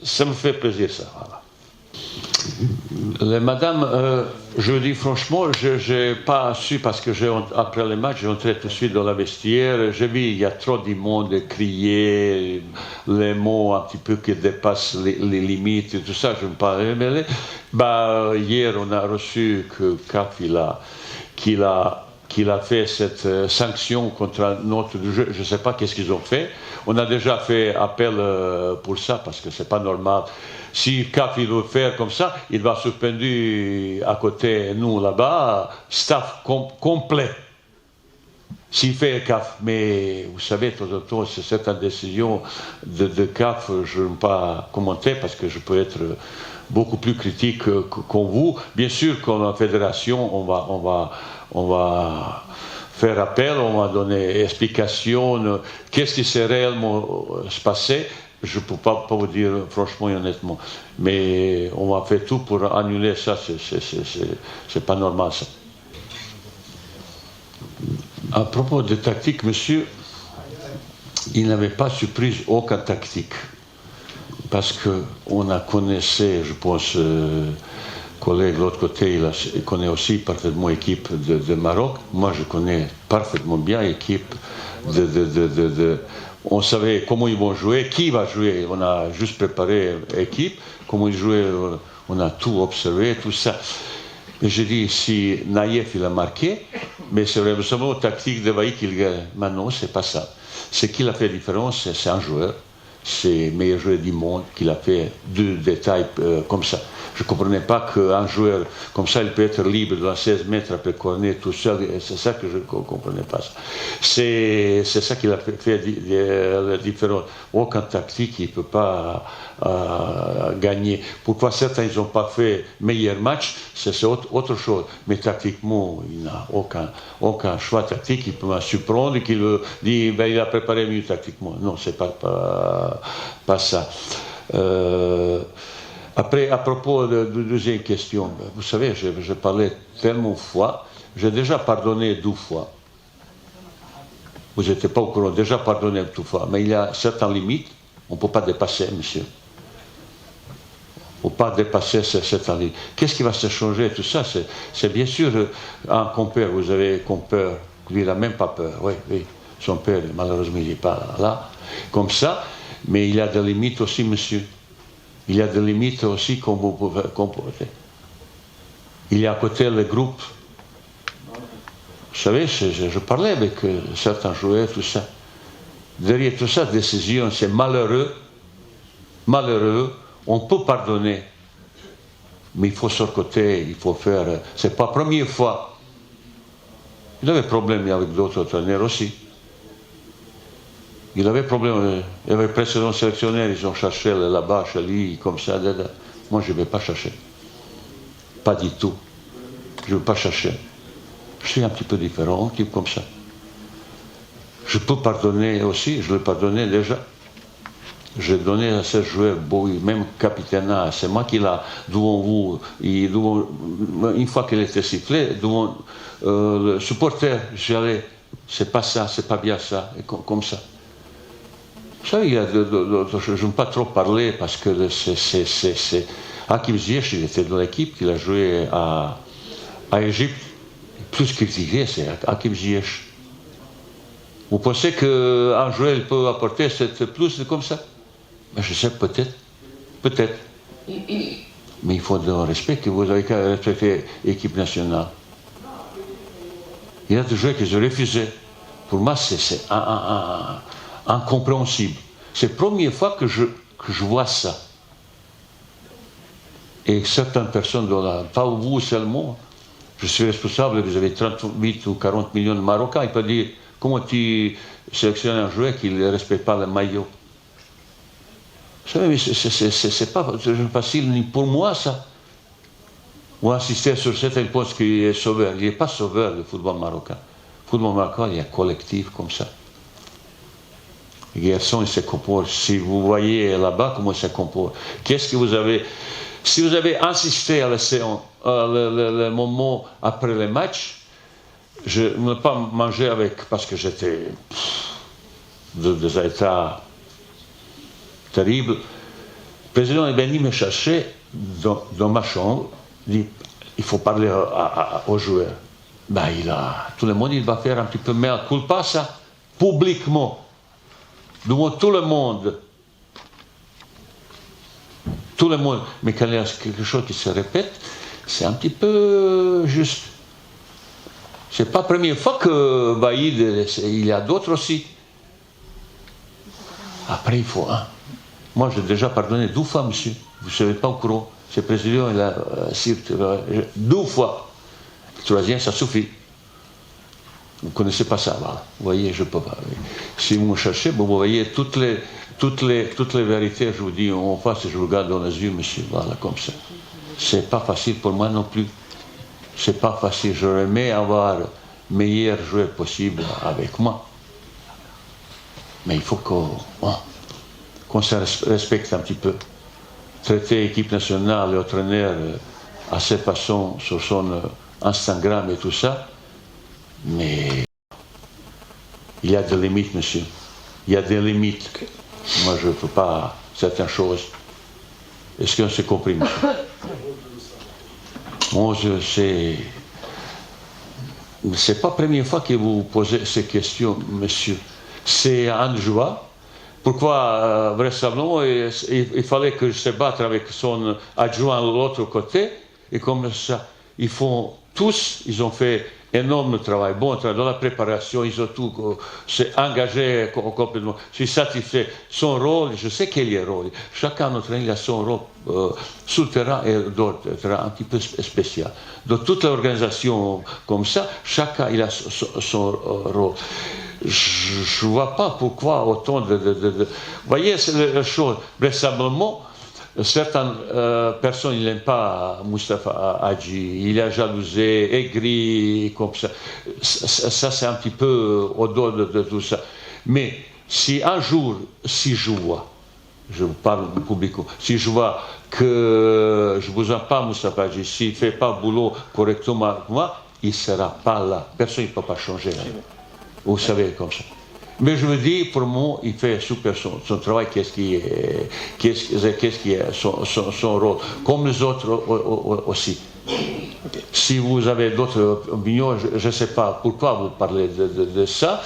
Ça me fait plaisir, ça, voilà. Madame, je dis franchement, je n'ai pas su parce que après le match, j'ai entré tout de suite dans la vestiaire. J'ai vu il y a trop de monde crier, les mots un petit peu qui dépassent les limites et tout ça. Je ne me pas mêler. Hier, on a reçu que CAF qu'il a fait cette sanction contre notre jeu. Je ne sais pas qu'est-ce qu'ils ont fait. On a déjà fait appel pour ça parce que c'est pas normal. Si CAF il veut faire comme ça, il va suspendre à côté nous là-bas, staff complet. S'il fait CAF, mais vous savez, de temps en temps, c'est certaines décisions de CAF, je ne vais pas commenter parce que je peux être beaucoup plus critique qu'en vous. Bien sûr, comme la fédération, on va faire appel, on va donner explication, qu'est-ce qui s'est réellement passé. Je ne peux pas vous dire franchement et honnêtement, mais on va faire tout pour annuler ça, c'est pas normal ça. À propos de tactique, monsieur, il n'avait pas surpris aucun tactique, parce qu'on a connaissé, je pense, collègue de l'autre côté, il connaît aussi parfaitement l'équipe de Maroc. Moi, je connais parfaitement bien l'équipe on savait comment ils vont jouer, qui va jouer. On a juste préparé l'équipe, comment ils jouaient, on a tout observé, tout ça. Et j'ai dit, si Naïef il a marqué, mais c'est vraiment tactique de Vaïd qu'il gagne. Maintenant, c'est pas ça. Ce qui a fait la différence, c'est un joueur. C'est le meilleur joueur du monde qui a fait deux détails comme ça. Je ne comprenais pas qu'un joueur comme ça, il peut être libre dans 16 mètres après corner tout seul. C'est ça que je ne comprenais pas. C'est ça qui a fait la différence. Aucun tactique, il ne peut pas gagner. Pourquoi certains n'ont pas fait meilleur match, c'est autre chose. Mais tactiquement, il n'a aucun choix tactique. Il peut me surprendre et qu'il dit il a préparé mieux tactiquement. Non, ce n'est pas ça. Après, à propos de deuxième question, vous savez, je parlais tellement de fois, j'ai déjà pardonné 2 fois. Vous n'étiez pas au courant, déjà pardonné 2 fois. Mais il y a certaines limites, on ne peut pas dépasser, monsieur. On ne peut pas dépasser certaines limites. Qu'est-ce qui va se changer, tout ça? C'est bien sûr un compère, vous avez un compère, lui, il n'a même pas peur. Oui, son père, malheureusement, il n'est pas là. Comme ça, mais il y a des limites aussi, monsieur. Il y a des limites aussi qu'on vous pouvez comporter. Il y a à côté le groupe. Vous savez, je parlais avec certains joueurs, tout ça. Derrière tout ça, décision, c'est malheureux. Malheureux. On peut pardonner. Mais il faut sortir, il faut faire. C'est pas la première fois. Il avait problème avec d'autres entraîneurs aussi. Il avait problème, il y avait précédents sélectionnaires, ils ont cherché là-bas, chez lui, comme ça. Moi, je ne vais pas chercher. Pas du tout. Je ne veux pas chercher. Je suis un petit peu différent, un type comme ça. Je peux pardonner aussi, je le pardonnais déjà. J'ai donné à ce joueur, même capitaine, c'est moi qui l'a devant vous, une fois qu'il était sifflé, devant le supporter, j'allais, c'est pas ça, c'est pas bien ça, et comme ça. Vous savez, je ne veux pas trop parler parce que c'est Hakim Ziyech, il était dans l'équipe qu'il a joué à Égypte. Plus critiqué, c'est Hakim Ziyech. Vous pensez qu'un joueur peut apporter cette plus comme ça? Mais je sais, peut-être. Peut-être. Mais il faut un respect que vous avez qu'à respecter l'équipe nationale. Il y a des joueurs qui se refusaient. Pour moi, c'est incompréhensible. C'est la première fois que je vois ça. Et certaines personnes, pas vous seulement, je suis responsable, vous avez 38 ou 40 millions de Marocains, il peut dire, comment tu sélectionnes un joueur qui ne respecte pas le maillot? Vous savez, mais c'est pas facile ni pour moi, ça. Ou insister sur certains postes qui est sauveur. Il n'est pas sauveur, le football marocain. Le football marocain, il y a collectif comme ça. Les garçons, ils se comportent. Si vous voyez là-bas comment ils se comportent, qu'est-ce que vous avez... Si vous avez insisté à la séance, le moment après le match, je ne l'ai pas mangé avec, parce que j'étais dans des états terribles. Le président est venu me chercher dans ma chambre, dit il faut parler aux joueurs. Ben, tout le monde il va faire un petit peu mea culpa, ça, publiquement, devant tout le monde. Tout le monde. Mais quand il y a quelque chose qui se répète, c'est un petit peu juste. C'est pas la première fois que Baïd, il y a d'autres aussi. Après, il faut. Hein. Moi, j'ai déjà pardonné 2 fois, monsieur. Vous ne savez pas au courant. Ce président, il a 2 fois. Le 3e, ça suffit. Vous ne connaissez pas ça, voilà. Vous voyez, je ne peux pas. Si vous me cherchez, vous voyez toutes les vérités, je vous dis en face, je vous regarde dans les yeux, monsieur, voilà, comme ça. C'est pas facile pour moi non plus. C'est pas facile. J'aurais aimé avoir le meilleur joueur possible avec moi. Mais il faut qu'on se respecte un petit peu. Traiter l'équipe nationale, le entraîneur à cette façon sur son Instagram et tout ça, mais il y a des limites, monsieur. Il y a des limites. Moi, je ne peux pas certaines choses. Est-ce qu'on s'est compris, monsieur? Moi, c'est pas la première fois que vous posez ces questions, monsieur. C'est un joie. Pourquoi, vraisemblablement, il fallait que je se batte avec son adjoint de l'autre côté, et comme ça, ils font tous, ils ont fait énorme travail, bon travail dans la préparation, ils ont tout engagé complètement. Je suis satisfait. Son rôle, je sais quel est le rôle. Chacun d'entre nous a son rôle sur le terrain et d'autres terrain un petit peu spécial. Dans toute l'organisation comme ça, chacun il a son rôle. Je ne vois pas pourquoi autant de... Vous voyez, c'est la chose. Vraisemblablement, certaines personnes n'aiment pas Moustapha Hadji. Il a jalousé, aigri, comme ça. Ça, c'est un petit peu au-delà de tout ça. Mais si un jour, si je vois, je vous parle publiquement, si je vois que je ne vous aime pas Moustapha Hadji, s'il ne fait pas le boulot correctement avec moi, il ne sera pas là. Personne ne peut pas changer. Hein. Vous savez, comme ça. Mais je me dis, pour moi, il fait super son travail, qu'est-ce qui est son rôle, comme les autres aussi. Okay. Si vous avez d'autres opinions, je ne sais pas pourquoi vous parlez de ça.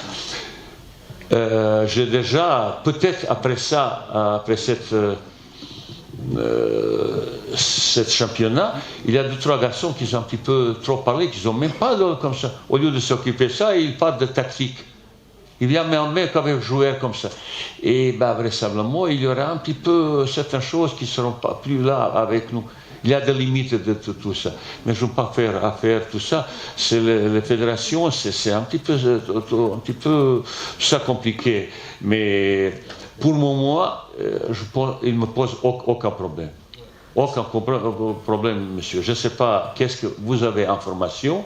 J'ai déjà, peut-être après ça, après cette championnat, il y a 2-3 garçons qui ont un petit peu trop parlé, qui n'ont même pas comme ça. Au lieu de s'occuper de ça, ils parlent de tactique. Il vient même avec joueur comme ça. Et vraisemblablement, il y aura un petit peu certaines choses qui ne seront pas plus là avec nous. Il y a des limites de tout ça. Mais je ne veux pas faire affaire tout ça. C'est les fédérations, c'est un petit peu ça compliqué. Mais pour moi, il ne me pose aucun problème. Aucun problème, monsieur. Je ne sais pas qu'est-ce que vous avez information.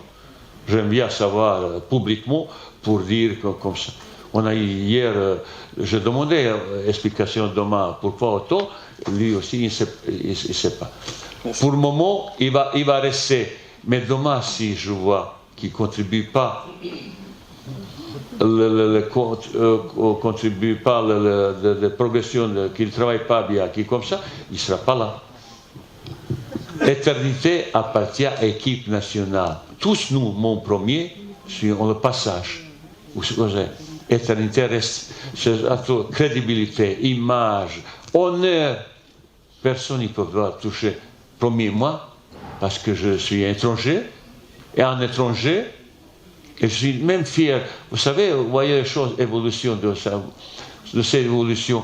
j'aime bien savoir publiquement pour dire comme ça. On a eu hier, je demandais explication demain pourquoi autant, lui aussi il ne sait pas. Pour le moment, il va rester, mais demain si je vois qu'il ne contribue pas, contribue pas la progression, qu'il ne travaille pas bien, qui comme ça, il ne sera pas là. L'éternité appartient à l'équipe nationale. Tous nous, mon premier, sur le passage. Vous savez, l'éternité reste, c'est crédibilité, image, honneur. Personne ne peut toucher. Premier, moi, parce que je suis étranger, et un étranger, et je suis même fier. Vous savez, vous voyez les choses, évolution de cette évolution.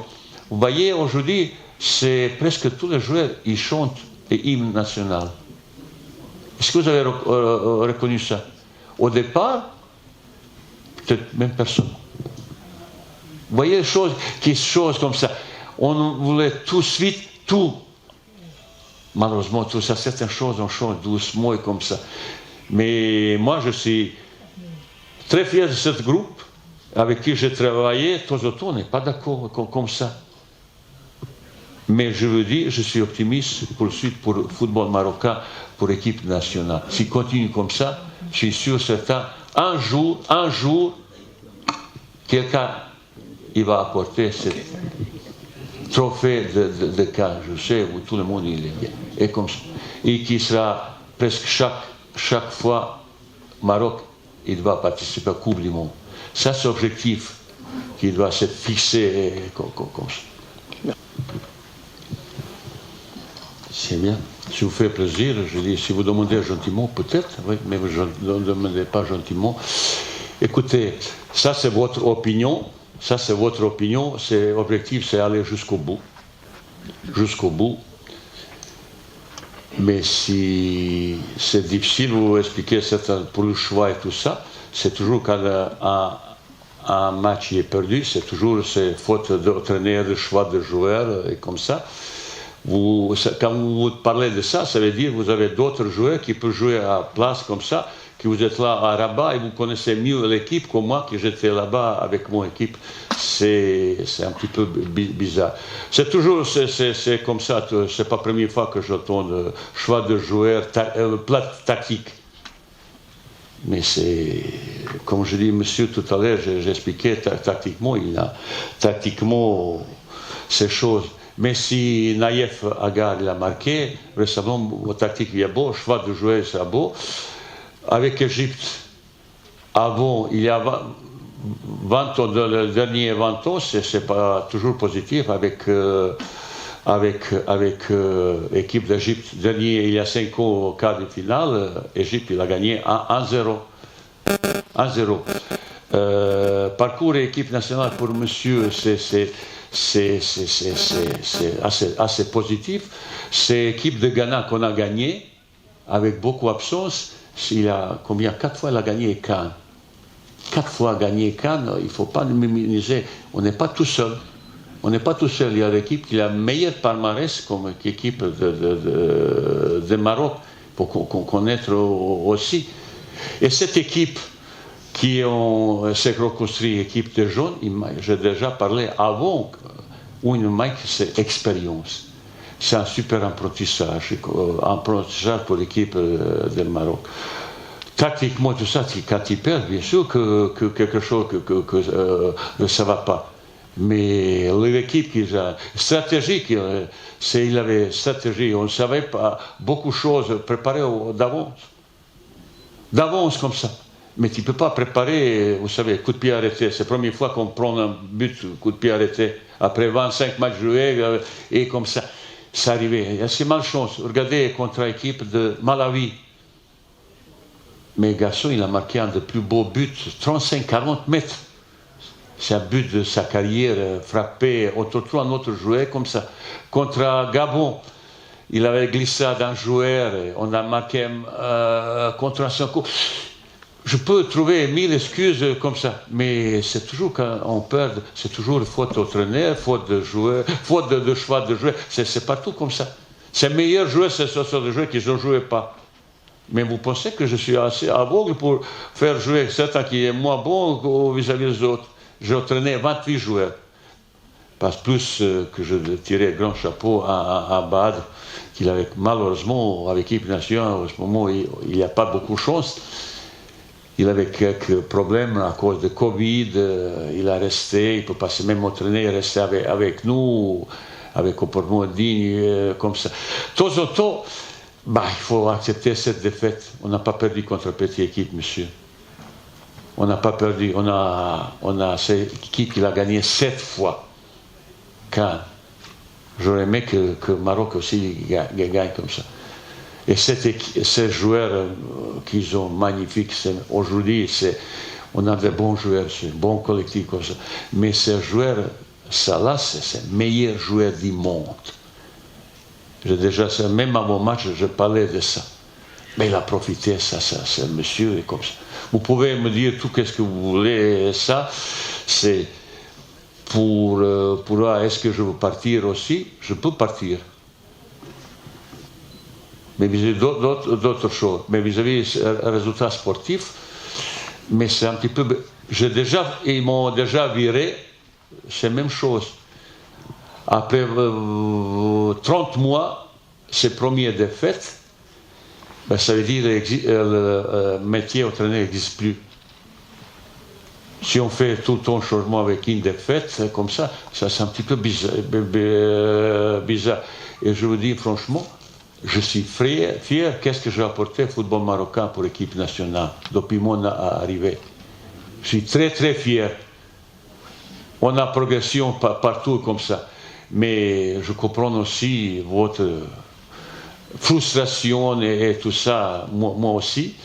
Vous voyez, aujourd'hui, c'est presque tous les joueurs, ils chantent l'hymne national. Est-ce que vous avez reconnu ça? Au départ, peut-être même personne. Vous voyez les choses comme ça. On voulait tout de suite, tout. Malheureusement, tout ça, certaines choses, on change doucement et comme ça. Mais moi, je suis très fier de ce groupe avec qui j'ai travaillé. De temps en temps, on n'est pas d'accord comme ça. Mais je veux dire, je suis optimiste pour le suite, pour le football marocain, pour l'équipe nationale. S'il continue comme ça, je suis sûr, certain, un jour, quelqu'un, il va apporter ce trophée de Cannes, je sais, où tout le monde il est bien. Et comme ça. Et qui sera presque chaque fois, Maroc, il va participer à la Coupe du Monde. Ça, c'est l'objectif qui doit se fixer comme ça. C'est bien. Si vous faites plaisir, je dis, si vous demandez gentiment, peut-être, oui, mais vous ne demandez pas gentiment. Écoutez, ça c'est votre opinion. Ça c'est votre opinion. L'objectif, c'est aller jusqu'au bout. Jusqu'au bout. Mais si c'est difficile, vous expliquer pour le choix et tout ça, c'est toujours quand un match est perdu, c'est toujours faute d'entraîneur, de choix de joueurs et comme ça. Quand vous parlez de ça, ça veut dire que vous avez d'autres joueurs qui peuvent jouer à place comme ça, que vous êtes là à Rabat et vous connaissez mieux l'équipe que moi, que j'étais là-bas avec mon équipe. C'est un petit peu bizarre. C'est toujours c'est comme ça. C'est pas la première fois que j'entends le choix de joueurs, plat tactique. Mais c'est, comme je dis, monsieur, tout à l'heure, j'expliquais tactiquement, il a tactiquement ces choses. Mais si Naïef Agar il a marqué, récemment, la tactique est beau, le choix de jouer c'est beau. Avec l'Égypte, avant, il y a 20 ans, le dernier 20 ans, c'est pas toujours positif avec l'équipe d'Égypte. Dernier, il y a 5 ans au quart de finale, l'Égypte il a gagné 1-0. 1-0. Parcours équipe nationale pour monsieur, c'est assez positif. C'est l'équipe de Ghana qu'on a gagné, avec beaucoup d'absence. Il a combien? 4 fois il a gagné Cannes. 4 fois gagné Cannes, il ne faut pas le minimiser. On n'est pas tout seul. On n'est pas tout seul. Il y a l'équipe qui a le meilleur palmarès comme équipe de Maroc, pour qu'on connaisse aussi. Et cette équipe qui s'est reconstruite, équipe de jeunes, j'ai déjà parlé avant, où une manque, c'est expérience. C'est un super apprentissage pour l'équipe du Maroc. Tactiquement, tout ça, quand ils perdent, bien sûr que quelque chose que ça ne va pas. Mais l'équipe qui a stratégique, il avait stratégie, on ne savait pas beaucoup de choses préparées d'avance. D'avance comme ça. Mais tu ne peux pas préparer, vous savez, coup de pied arrêté. C'est la première fois qu'on prend un but, coup de pied arrêté, après 25 matchs joués, et comme ça. C'est arrivé. C'est malchance. Regardez contre l'équipe de Malawi. Mais garçon, il a marqué un des plus beaux buts, 35-40 mètres. C'est un but de sa carrière, frappé, autour un autre joueur comme ça. Contre Gabon, il avait glissé d'un joueur, on a marqué contre un Sanko. Je peux trouver 1000 excuses comme ça, mais c'est toujours quand on perd, c'est toujours faute d'entraîneur, faute de joueur, faute de choix de joueurs. C'est partout comme ça. C'est meilleurs joueurs, ce sont des joueurs qui ne jouaient pas. Mais vous pensez que je suis assez aveugle pour faire jouer certains qui est moins bon vis-à-vis des autres. J'ai entraîné 28 joueurs. Parce plus que je tirais grand chapeau à Bad, qu'il avait malheureusement, avec l'équipe nationale, en ce moment, il n'y a pas beaucoup de chance. Il avait quelques problèmes à cause de Covid. Il a resté, il ne peut pas se même entraîner, rester avec nous, avec un comportement digne, comme ça. De temps en temps, il faut accepter cette défaite. On n'a pas perdu contre une petite équipe, monsieur. On n'a pas perdu. On a cette équipe qui a gagné 7 fois. J'aurais aimé que le Maroc aussi gagne comme ça. Et ces joueurs qui sont magnifiques, aujourd'hui, on a de bons joueurs, c'est un bon collectif comme ça. Mais ces joueurs, ça là, c'est le meilleur joueur du monde. J'ai déjà, même à mon match, je parlais de ça. Mais il a profité, ça c'est un monsieur, et comme ça. Vous pouvez me dire tout ce que vous voulez, ça, c'est pour est-ce que je veux partir aussi? Je peux partir. Mais vis-à-vis d'autres choses. Mais vis-à-vis un résultat sportif, mais c'est un petit peu... Ils m'ont déjà viré, c'est la même chose. Après 30 mois, ces premières défaites, ça veut dire que le métier entraîneur n'existe plus. Si on fait tout le temps changement avec une défaite, comme ça c'est un petit peu bizarre. Et je vous dis franchement, je suis fier. Qu'est-ce que j'ai apporté au football marocain pour l'équipe nationale depuis mon arrivée. Je suis très très fier. On a progression partout comme ça. Mais je comprends aussi votre frustration et tout ça, moi aussi.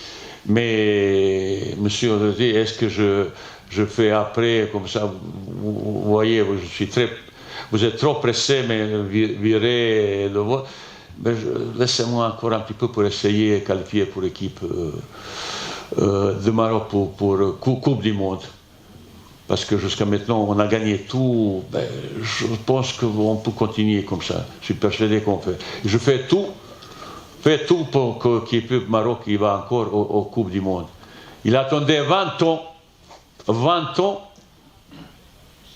Mais, monsieur Rodé, est-ce que je fais après, comme ça, vous voyez, vous êtes trop pressé, mais virez le vote. Laissez-moi encore un petit peu pour essayer de qualifier pour l'équipe de Maroc pour Coupe du Monde. Parce que jusqu'à maintenant, on a gagné tout. Je pense qu'on peut continuer comme ça. Je suis persuadé qu'on fait. Je fais tout pour que l'équipe Maroc va encore aux Coupes du Monde. Il attendait 20 ans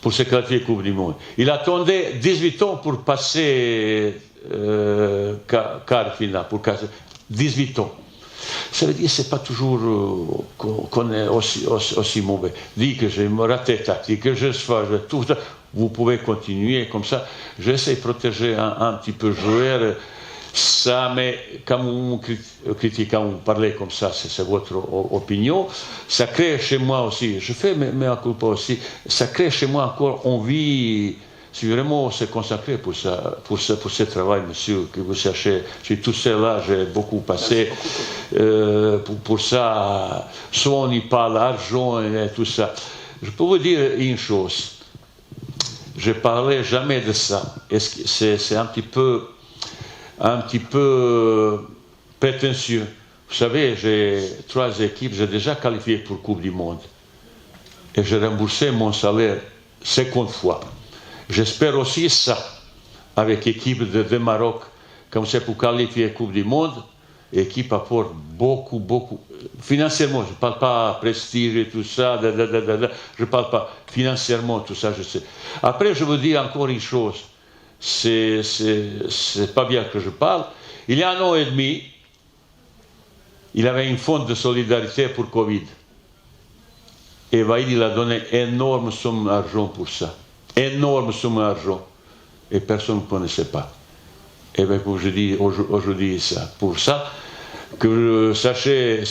pour se qualifier Coupe du Monde. Il attendait 18 ans pour passer quart finale, pour 18 ans. Ça veut dire que ce n'est pas toujours qu'on est aussi mauvais. Dit que j'ai raté tactique, que je fais tout ça. Vous pouvez continuer comme ça. J'essaie de protéger un petit peu le joueur. Ça, mais quand vous critiquez, quand vous parlez comme ça, c'est votre opinion. Ça crée chez moi aussi, je fais mes culpa aussi, ça crée chez moi encore envie, si vraiment se consacrer pour ce travail, monsieur, que vous cherchez. Je suis tout seul là, j'ai beaucoup passé pour ça. Soit on n'y parle l'argent et tout ça. Je peux vous dire une chose. Je ne parlais jamais de ça. C'est un petit peu prétentieux. Vous savez, j'ai 3 équipes, j'ai déjà qualifié pour Coupe du Monde. Et j'ai remboursé mon salaire 50 fois. J'espère aussi ça, avec l'équipe de Maroc, comme c'est pour qualifier Coupe du Monde, l'équipe apporte beaucoup. Financièrement, je ne parle pas prestige et tout ça, je ne parle pas financièrement, tout ça, je sais. Après, je vous dis encore une chose. C'est pas bien que je parle. Il y a 1 an et demi, il avait un fonds de solidarité pour Covid. Et Vaïd, il a donné énorme somme d'argent pour ça. Énorme somme d'argent. Et personne ne connaissait pas. Et bien, je dis aujourd'hui ça. Pour ça, que vous sachiez,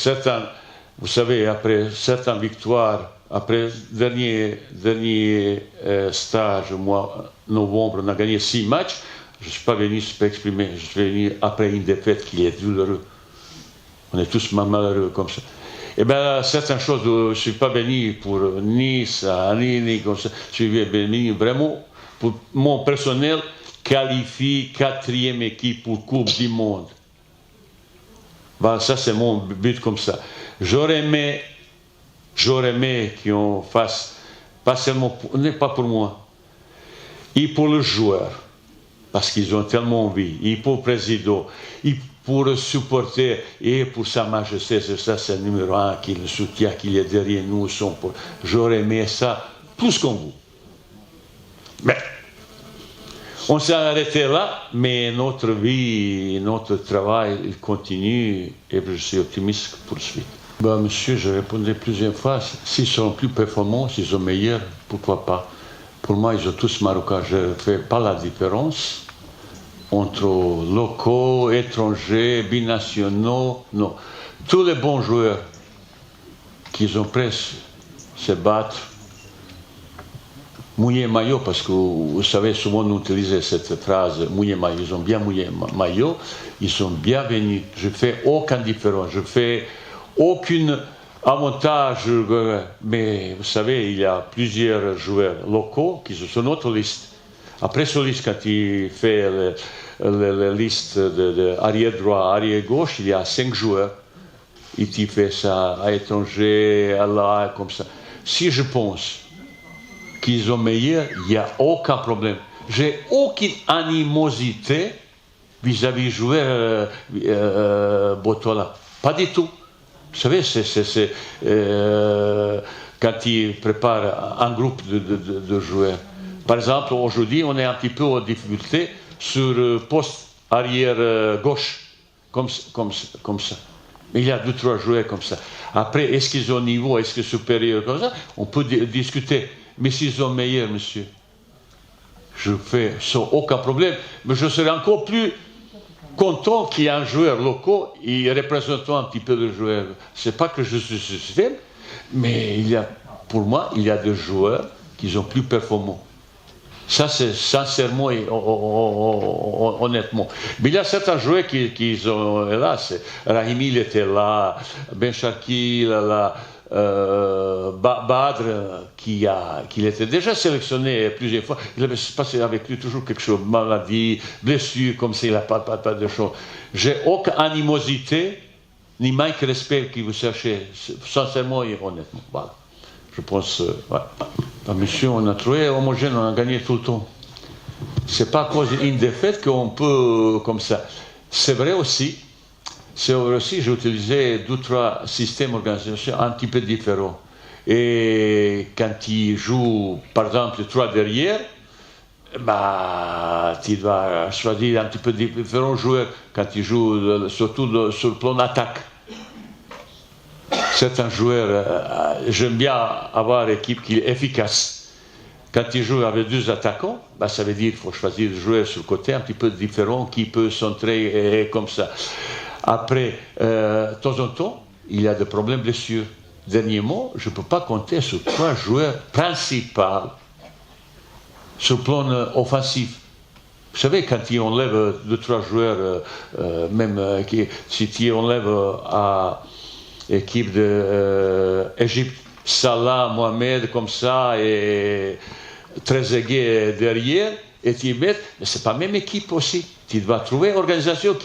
vous savez, après certaines victoires, après le dernier stage, mois novembre, on a gagné 6 matchs. Je ne suis pas venu se exprimer. Je suis venu après une défaite qui est douloureuse. On est tous malheureux comme ça. Et bien, certaines choses, je ne suis pas venu pour ni ça, ni comme ça. Je suis venu vraiment pour mon personnel qualifier 4e équipe pour Coupe du Monde. Ben, ça, c'est mon but comme ça. J'aurais aimé qu'on fasse, pas seulement, pas pour moi, et pour le joueur, parce qu'ils ont tellement envie, et pour le président, et pour supporter et pour Sa Majesté, ça c'est le numéro 1 qui le soutient, qui est derrière nous. J'aurais aimé ça plus comme vous. Mais on s'est arrêté là, mais notre vie, notre travail, il continue et je suis optimiste pour la suite. Ben, monsieur, je répondrai plusieurs fois, s'ils sont plus performants, s'ils sont meilleurs, pourquoi pas. Pour moi, ils sont tous marocains. Je ne fais pas la différence entre locaux, étrangers, binationaux, non. Tous les bons joueurs qui ont presque se battre, mouiller maillot, parce que vous savez, souvent nous utilisons cette phrase, mouiller maillot, ils ont bien mouillé maillot, ils sont bienvenus. Je ne fais aucune différence, je ne fais aucun avantage, mais vous savez, il y a plusieurs joueurs locaux qui sont sur notre liste. Après sur liste, quand il fait la liste de arrière droit, arrière gauche, il y a 5 joueurs. Et il fait ça à l'étranger, à là, comme ça. Si je pense qu'ils sont meilleurs, il n'y a aucun problème. J'ai aucune animosité vis-à-vis du joueur Botola. Pas du tout. Vous savez, quand il prépare un groupe de joueurs. Par exemple, aujourd'hui, on est un petit peu en difficulté sur le poste arrière gauche, comme ça. Mais il y a 2-3 joueurs comme ça. Après, est-ce qu'ils ont un niveau, est-ce qu'ils sont supérieurs comme ça? On peut discuter. Mais s'ils sont meilleurs, monsieur, je fais sans aucun problème. Mais je serais encore plus content qu'il y ait un joueur local et représentant un petit peu le joueur. C'est pas que je suis ce système, mais pour moi, il y a des joueurs qui sont plus performants. Ça, c'est sincèrement et honnêtement. Mais il y a certains joueurs qui sont là. Rahimi, il était là. Ben Sharki, là. Badr, qui était déjà sélectionné plusieurs fois. Il avait passé avec lui toujours quelque chose, maladie, blessure, comme ça, il n'a pas de choses. J'ai aucune animosité, ni manque de respect que vous cherchez, sincèrement et honnêtement. Voilà. Je pense, ouais. Monsieur, on a trouvé homogène, on a gagné tout le temps. C'est pas à cause d'une défaite qu'on peut, comme ça. C'est vrai aussi, j'ai utilisé 2-3 systèmes d'organisation un petit peu différents. Et quand tu joues, par exemple, 3 derrière, bah, tu dois choisir un petit peu différents joueurs quand tu joues, surtout sur le plan d'attaque. Certains joueurs, j'aime bien avoir une équipe qui est efficace. Quand tu joues avec 2 attaquants, bah, ça veut dire qu'il faut choisir des joueurs sur le côté un petit peu différents qui peuvent centrer comme ça. Après, de temps en temps, il y a des problèmes de blessures. Dernièrement, je ne peux pas compter sur 3 joueurs principaux sur le plan offensif. Vous savez, quand tu enlèves 2-3 joueurs, même si tu enlèves à l'équipe d'Égypte, Salah, Mohamed, comme ça, et Trezeguet derrière, et tu mets, mais ce n'est pas la même équipe aussi. Tu dois trouver une organisation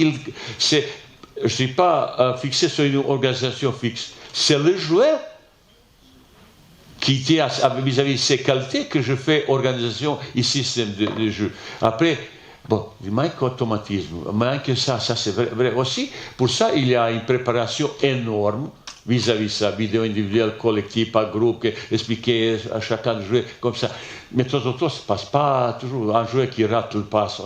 je ne suis pas fixé sur une organisation fixe. C'est le joueur qui tient vis-à-vis de ses qualités que je fais organisation et système de jeu. Après, bon, il manque automatisme, il manque ça c'est vrai aussi. Pour ça, il y a une préparation énorme vis-à-vis de ça, vidéo individuelle, collective, par groupe, expliquer à chacun de jouer comme ça. Mais de temps en temps, ça ne passe pas toujours. Un joueur qui rate le passe,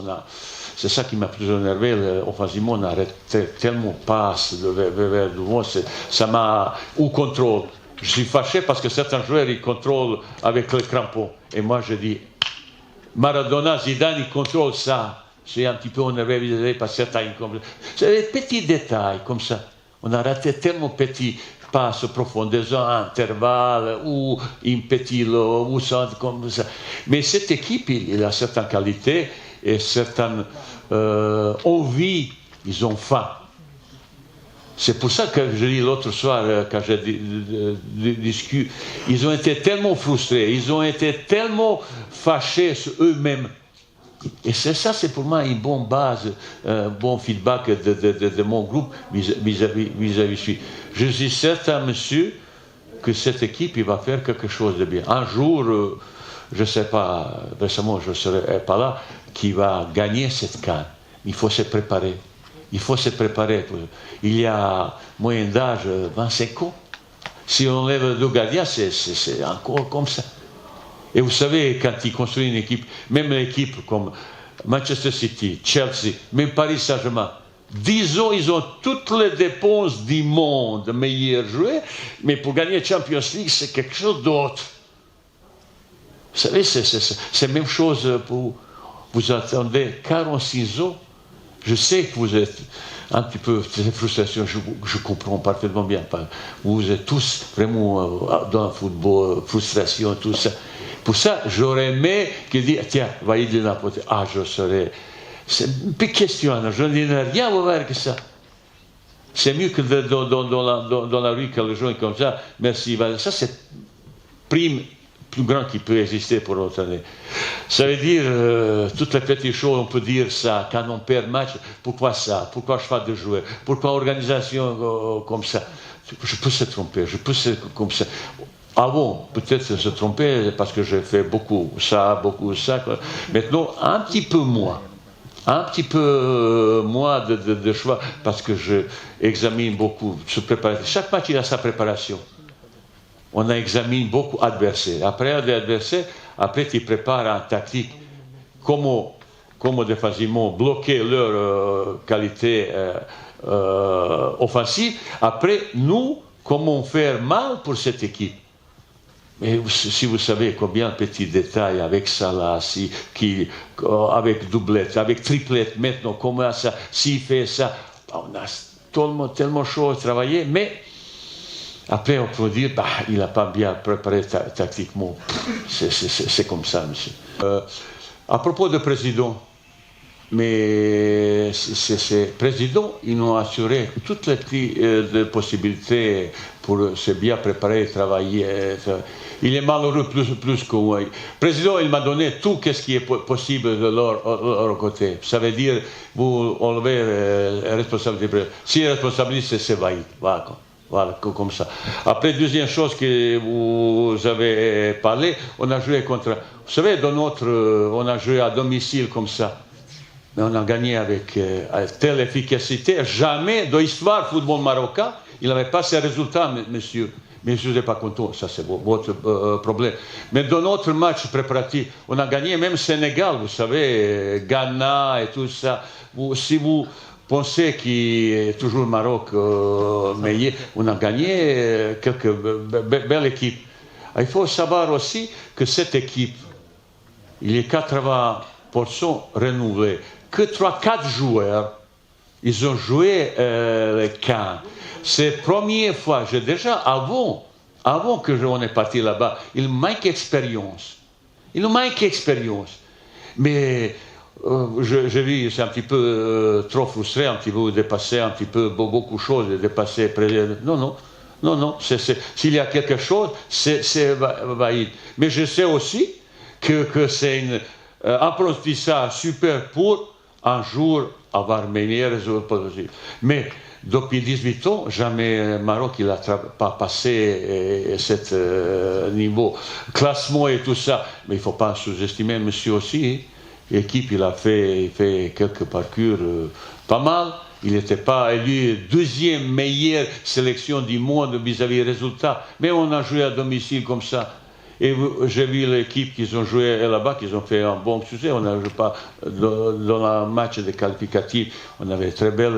c'est ça qui m'a plus énervé. Offensivement, on arrête tellement passe vers devant. Ça m'a. Ou contrôle. Je suis fâché parce que certains joueurs, ils contrôlent avec le crampon. Et moi, je dis, Maradona, Zidane, ils contrôlent ça. C'est un petit peu énervé par certains. C'est des petits détails comme ça. On a raté tellement petits passes profondément, intervalles, ou une petite ou centre comme ça. Mais cette équipe, il a certaines qualités et certaines envies, ils ont faim. C'est pour ça que je dis l'autre soir, quand j'ai discuté, ils ont été tellement frustrés, ils ont été tellement fâchés sur eux-mêmes. Et ça, c'est pour moi une bonne base, un bon feedback de mon groupe vis-à-vis de lui. Je suis certain, monsieur, que cette équipe, il va faire quelque chose de bien. Un jour, je ne sais pas, récemment, je ne serai pas là, qui va gagner cette CAN. Il faut se préparer. Il faut se préparer. Il y a moyen d'âge 25 ans. Si on enlève le gardien, c'est encore comme ça. Et vous savez, quand il construit une équipe, même l'équipe comme Manchester City, Chelsea, même Paris Saint-Germain, disons, ils ont toutes les dépenses du monde, meilleurs joueurs, mais pour gagner la Champions League, c'est quelque chose d'autre. Vous savez, c'est la même chose pour... Vous attendez 46 ans. Je sais que vous êtes un petit peu de frustration, je comprends parfaitement bien. Vous êtes tous vraiment dans le football, frustration, tout ça. Pour ça, j'aurais aimé qu'il dise, tiens, va y aller n'importe. Ah, je serais. C'est une petite question, je n'ai rien à voir que ça. C'est mieux que dans la rue, quand les gens sont comme ça, merci. Ça, c'est prime plus grand qui peut exister pour notre année. Ça veut dire, toutes les petites choses, on peut dire ça, quand on perd le match, pourquoi ça, pourquoi choix de jouer, pourquoi organisation comme ça. Je peux se tromper, je peux se comme ça. Avant, peut-être se tromper parce que j'ai fait beaucoup ça. Maintenant, un petit peu moins. Un petit peu moins de choix parce que j'examine beaucoup, se préparer. Chaque match, il a sa préparation. On examine beaucoup d'adversaires. Après l'adversaire, après tu prépares un tactique. Comment facilement bloquer leur qualité offensive. Après, nous, comment faire mal pour cette équipe. Mais si vous savez combien de petits détails avec Salah, avec doublette, avec triplette maintenant, comment ça, s'il fait ça, on a tellement de choses à travailler, mais après on peut dire, il n'a pas bien préparé tactiquement. C'est comme ça, monsieur. À propos du président, mais ces présidents, ils nous ont assuré toutes les possibilités pour se bien préparer, travailler. Il est malheureux plus que moi. Le président, il m'a donné tout ce qui est possible de leur côté. Ça veut dire, vous enlevez la responsabilité. Si la responsabilité, c'est vaillé. Voilà, comme ça. Après, deuxième chose que vous avez parlé, on a joué contre... Vous savez, on a joué à domicile comme ça. Mais on a gagné avec telle efficacité. Jamais dans l'histoire du football marocain, il n'avait pas ces résultats, monsieur. Mais je n'étais pas content, ça c'est votre problème. Mais dans notre match préparatif, on a gagné même Sénégal, vous savez, Ghana et tout ça. Si vous pensez qu'il est toujours le Maroc meilleur, on a gagné quelques belles équipes. Il faut savoir aussi que cette équipe, il est 80% renouvelée. Que 3-4 joueurs, ils ont joué les camps. C'est la première fois, avant que on est parti là-bas, il manque d'expérience. Mais j'ai vu, c'est un petit peu trop frustré, un petit peu dépassé, un petit peu beaucoup de choses, dépassé. Non. S'il y a quelque chose, c'est valide. Mais je sais aussi que c'est un apprentissage super pour un jour avoir meilleur résultat possible. Mais depuis 18 ans, jamais le Maroc n'a pas passé ce niveau. Classement et tout ça. Mais il ne faut pas sous-estimer monsieur aussi. L'équipe, il a fait quelques parcours pas mal. Il n'était pas élu deuxième meilleure sélection du monde vis-à-vis des résultats. Mais on a joué à domicile comme ça. Et j'ai vu l'équipe qui ont joué là-bas, qui ont fait un bon succès. On n'a joué pas dans un match de qualificatif. On avait très bel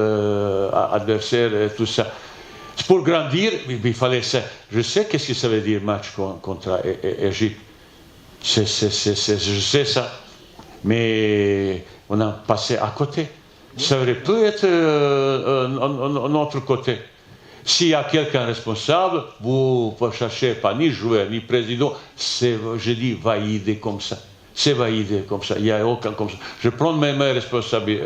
adversaire et tout ça. Pour grandir, il fallait ça. Je sais qu'est-ce que ça veut dire match contre l'Égypte. Je sais ça. Mais on a passé à côté. Ça aurait pu être notre côté. S'il y a quelqu'un responsable, vous ne cherchez pas ni joueur, ni président, je dis validé comme ça. C'est validé comme ça. Il n'y a aucun comme ça. Je prends mes responsabilités.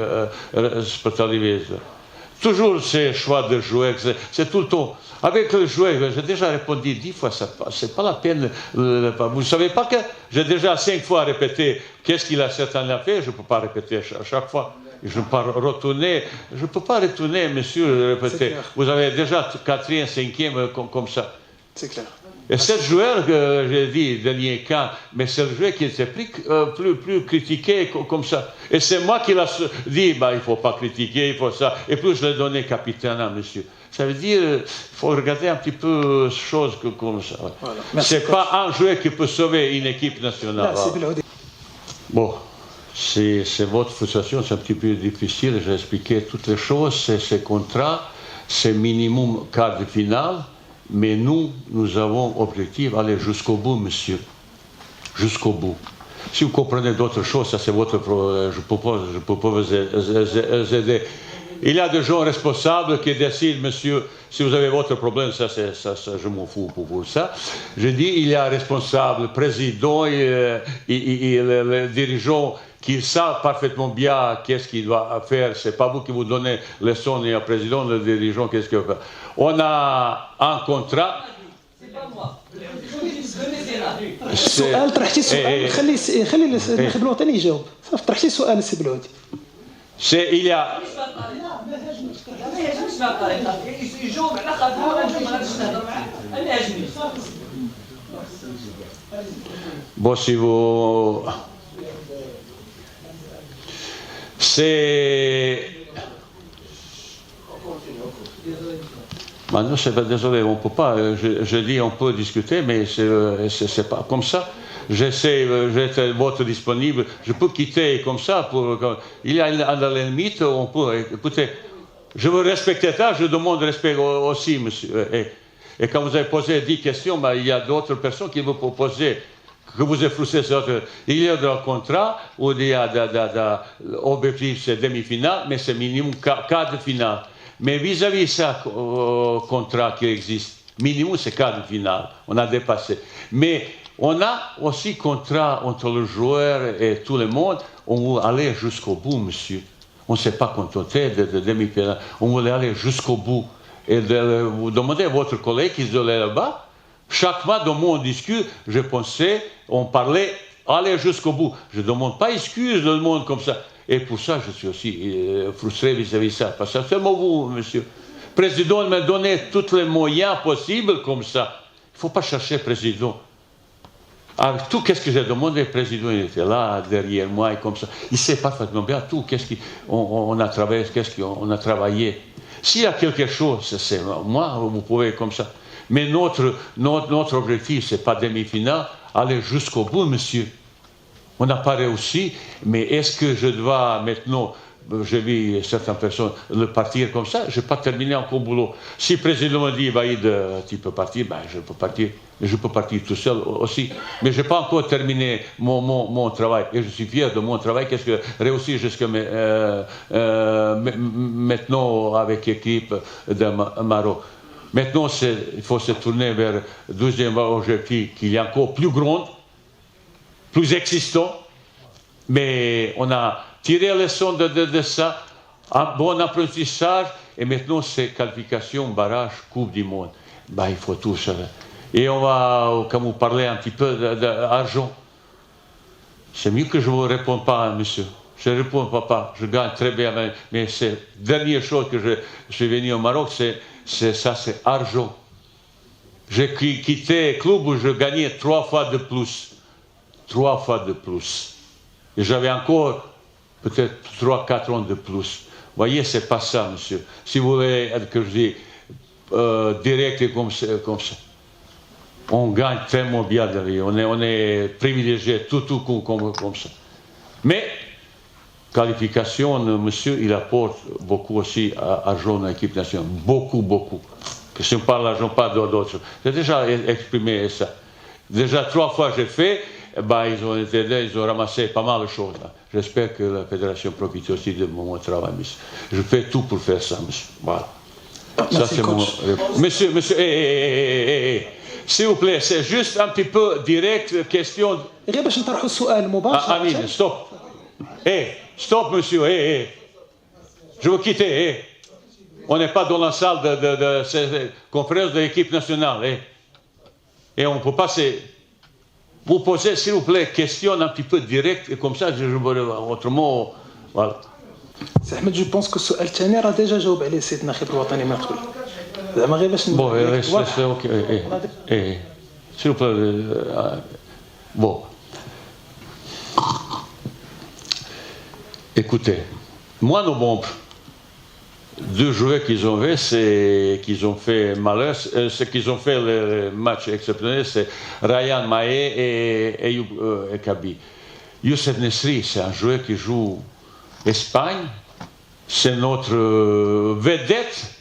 Toujours ces choix de joueurs, c'est tout le temps. Avec le joueur, j'ai déjà répondu 10 fois, c'est pas la peine. Vous ne savez pas que j'ai déjà 5 fois répété qu'est-ce qu'il a certainement fait, je ne peux pas répéter à chaque fois. Je ne peux pas retourner, monsieur, répéter. Vous avez déjà 4e, 5e comme ça. C'est clair. Et c'est le joueur que j'ai dit, dernier cas, mais c'est le joueur qui était plus critiqué comme ça. Et c'est moi qui l'ai dit, il ne faut pas critiquer, il faut ça. Et plus je l'ai donné capitaine à monsieur. Ça veut dire, il faut regarder un petit peu choses comme ça. Voilà. Ce n'est pas un joueur qui peut sauver une équipe nationale. Bon, c'est votre frustration, c'est un petit peu difficile. J'ai expliqué toutes les choses. C'est contrat, c'est minimum quart de finale. Mais nous avons objectif d'aller jusqu'au bout, monsieur. Jusqu'au bout. Si vous comprenez d'autres choses, ça c'est votre problème. Je peux pas vous aider. Il y a des gens responsables qui décident, monsieur, si vous avez votre problème, ça je m'en fous pour vous, ça. Je dis, il y a un responsable, président et les dirigeants qui savent parfaitement bien qu'est-ce qu'il doit faire. C'est pas vous qui vous donnez les leçons, et le président, le dirigeant, qu'est-ce qu'il va faire. On a un contrat. C'est pas moi. السؤال طرحتي السؤال خلي الناخب الوطني يجاوب صافي طرحتي السؤال السي بلودي C'est il y a bon si vous c'est maintenant c'est pas désolé on peut pas je dis on peut discuter mais c'est pas comme ça. J'essaie d'être votre disponible. Je peux quitter comme ça. Il y a dans les limites, on peut. Écoutez, je veux respecter ça, je demande respect aussi, monsieur. Et quand vous avez posé 10 questions, il y a d'autres personnes qui vous poser, que vous êtes frustré. Il y a un contrat où il y a l'objectif, c'est demi-finale, mais c'est minimum quart de finale. Mais vis-à-vis de ça, contrat qui existe, minimum, c'est quart de finale. On a dépassé. Mais on a aussi contrat entre le joueur et tout le monde. On veut aller jusqu'au bout, monsieur. On ne s'est pas contenté de demi-finale. On voulait aller jusqu'au bout. Et vous demandez à votre collègue qui est là-bas. Chaque fois dans mon discours, je pensais, on parlait, aller jusqu'au bout. Je ne demande pas excuse de le monde comme ça. Et pour ça, je suis aussi frustré vis-à-vis de ça. Parce que c'est seulement vous, monsieur. Le président m'a donné tous les moyens possibles comme ça. Il ne faut pas chercher président. Avec tout ce que j'ai demandé, le président il était là, derrière moi, et comme ça. Il sait parfaitement bien tout, on a travaillé, qu'est-ce qu'on a travaillé. S'il y a quelque chose, c'est moi, vous pouvez comme ça. Mais notre objectif, ce n'est pas demi-finale, aller jusqu'au bout, monsieur. On n'a pas réussi, mais est-ce que je dois maintenant, j'ai vu certaines personnes le partir comme ça, je n'ai pas terminé encore le boulot. Si le président me dit, tu peux partir, je peux partir. Je peux partir tout seul aussi. Mais je n'ai pas encore terminé mon travail. Et je suis fier de mon travail. Qu'est-ce que j'ai réussi jusqu'à maintenant avec l'équipe de Maroc. Maintenant, il faut se tourner vers le deuxième objectif qui est encore plus grand, plus existant. Mais on a tiré la leçon de ça, un bon apprentissage. Et maintenant, c'est qualification, barrage, Coupe du Monde. Il faut tout ça. Et on va, comme vous parlez un petit peu d'argent, c'est mieux que je ne vous réponde pas, monsieur. Je ne réponds pas, je gagne très bien, mais c'est la dernière chose que je suis venu au Maroc, c'est argent. J'ai quitté le club où je gagnais 3 fois de plus. 3 fois de plus. Et j'avais encore peut-être 3-4 ans de plus. Vous voyez, c'est pas ça, monsieur. Si vous voulez que je dise direct comme ça. On gagne tellement bien de vie, on est privilégié, tout comme ça. Mais, qualification, monsieur, il apporte beaucoup aussi à l'argent à l'équipe nationale. Beaucoup. Que si on parle d'argent, pas d'autres. J'ai déjà exprimé ça. Déjà 3 fois j'ai fait, ils ont été là, ils ont ramassé pas mal de choses. J'espère que la fédération profite aussi de mon travail, monsieur. Je fais tout pour faire ça, monsieur. Voilà. Ça, c'est mon... Monsieur, s'il vous plaît, c'est juste un petit peu direct, question... غير باش نطرحوا السؤال مباشرة. Amine, stop. Stop, monsieur. Je veux quitter. On n'est pas dans la salle de cette conférence de l'équipe nationale. Et on ne peut pas vous poser, s'il vous plaît, question un petit peu directe, et comme ça, autrement, voilà. سي احمد جو بونس كو السؤال الثاني راه ديجا جاوب عليه السيد الناخب الوطني من قبل. زعما غير باش Bon, ok. S'il vous plaît. Bon. Écoutez, moi, nos bombes, deux joueurs qu'ils ont fait, c'est qu'ils ont fait malheur, ce qu'ils ont fait le match exceptionnel, c'est Ryan Mahé et Ayoub Kabi. Youssef Nesri, c'est un joueur qui joue Espagne, c'est notre vedette.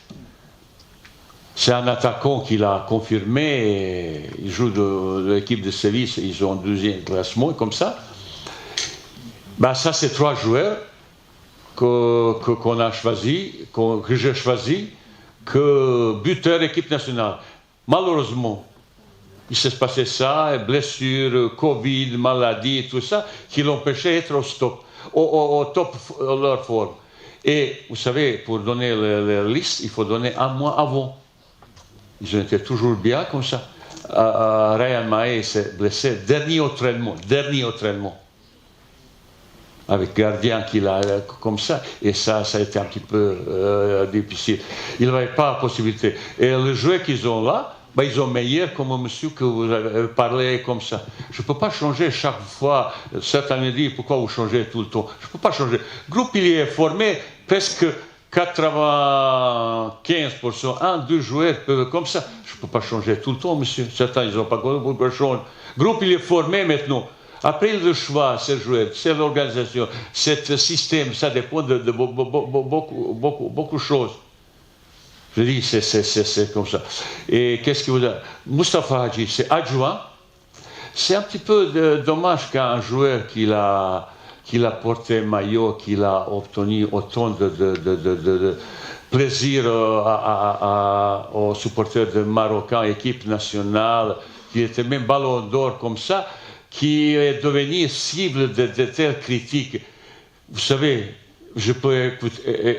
C'est un attaquant qui l'a confirmé, il joue de l'équipe de Séville, ils ont 12e classement, comme ça. Ben, ça, c'est 3 joueurs qu'on a choisi, que j'ai choisi, que buteur équipe nationale. Malheureusement, il s'est passé ça, blessures, Covid, maladie, tout ça, qui l'empêchait d'être au top de leur forme. Et vous savez, pour donner la liste, il faut donner un mois avant. Ils ont été toujours bien comme ça. Ryan Mahé s'est blessé, dernier entraînement. Avec gardien qu'il a comme ça, et ça a été un petit peu difficile. Il n'avait pas la possibilité. Et le joueur qu'ils ont là, ben, ils ont meilleur comme un monsieur que vous avez parlé comme ça. Je ne peux pas changer chaque fois. Certains me disent pourquoi vous changez tout le temps. Je ne peux pas changer. Le groupe il est formé presque 95%. 1-2 joueurs peuvent comme ça. Je ne peux pas changer tout le temps, monsieur. Certains ils n'ont pas beaucoup de changer. Le groupe il est formé maintenant. Après le choix, c'est le joueur, c'est l'organisation, c'est le système, ça dépend de beaucoup de choses. Je dis, c'est comme ça. Et qu'est-ce que vous avez? Moustapha Hadji, c'est adjoint. C'est un petit peu dommage qu'un joueur qui a porté maillot, qu'il a obtenu autant de plaisir aux supporters de Marocains, équipe nationale, qui était même ballon d'or comme ça, qui est devenu cible de telles critiques. Vous savez, je peux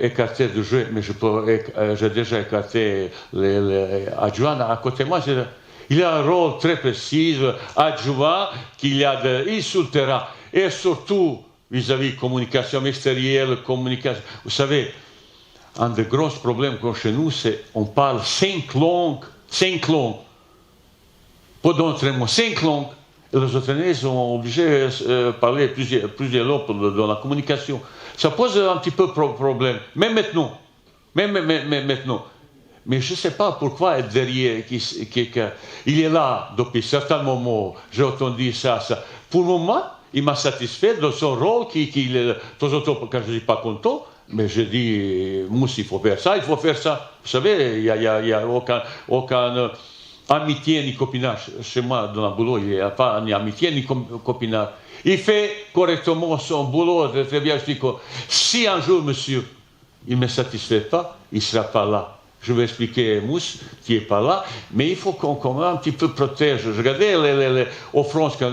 écarter le jeu, mais j'ai déjà écarté les adjoints à côté de moi. Il a un rôle très précis, adjoint, qu'il y a sur le terrain, et surtout vis-à-vis de communication extérieure, communication. Vous savez, un des gros problèmes chez nous, c'est qu'on parle 5 langues, pas d'entraînement, 5 langues. Et les entraîneurs sont obligés de parler plusieurs langues dans la communication. Ça pose un petit peu problème, même maintenant. Mais je ne sais pas pourquoi derrière, il est là depuis certains moments, j'ai entendu ça. Pour le moment, il m'a satisfait de son rôle, de temps en temps, quand je ne suis pas content, mais je dis, Mousse, il faut faire ça. Vous savez, il n'y a aucun amitié ni copinage. Chez moi, dans le boulot, il n'y a pas ni amitié ni copinage. Il fait correctement son boulot, très bien. Je dis que si un jour, monsieur, il ne me satisfait pas, il ne sera pas là. Je vais expliquer à Mousse qui n'est pas là, mais il faut qu'on un petit peu protège. Regardez en France, quand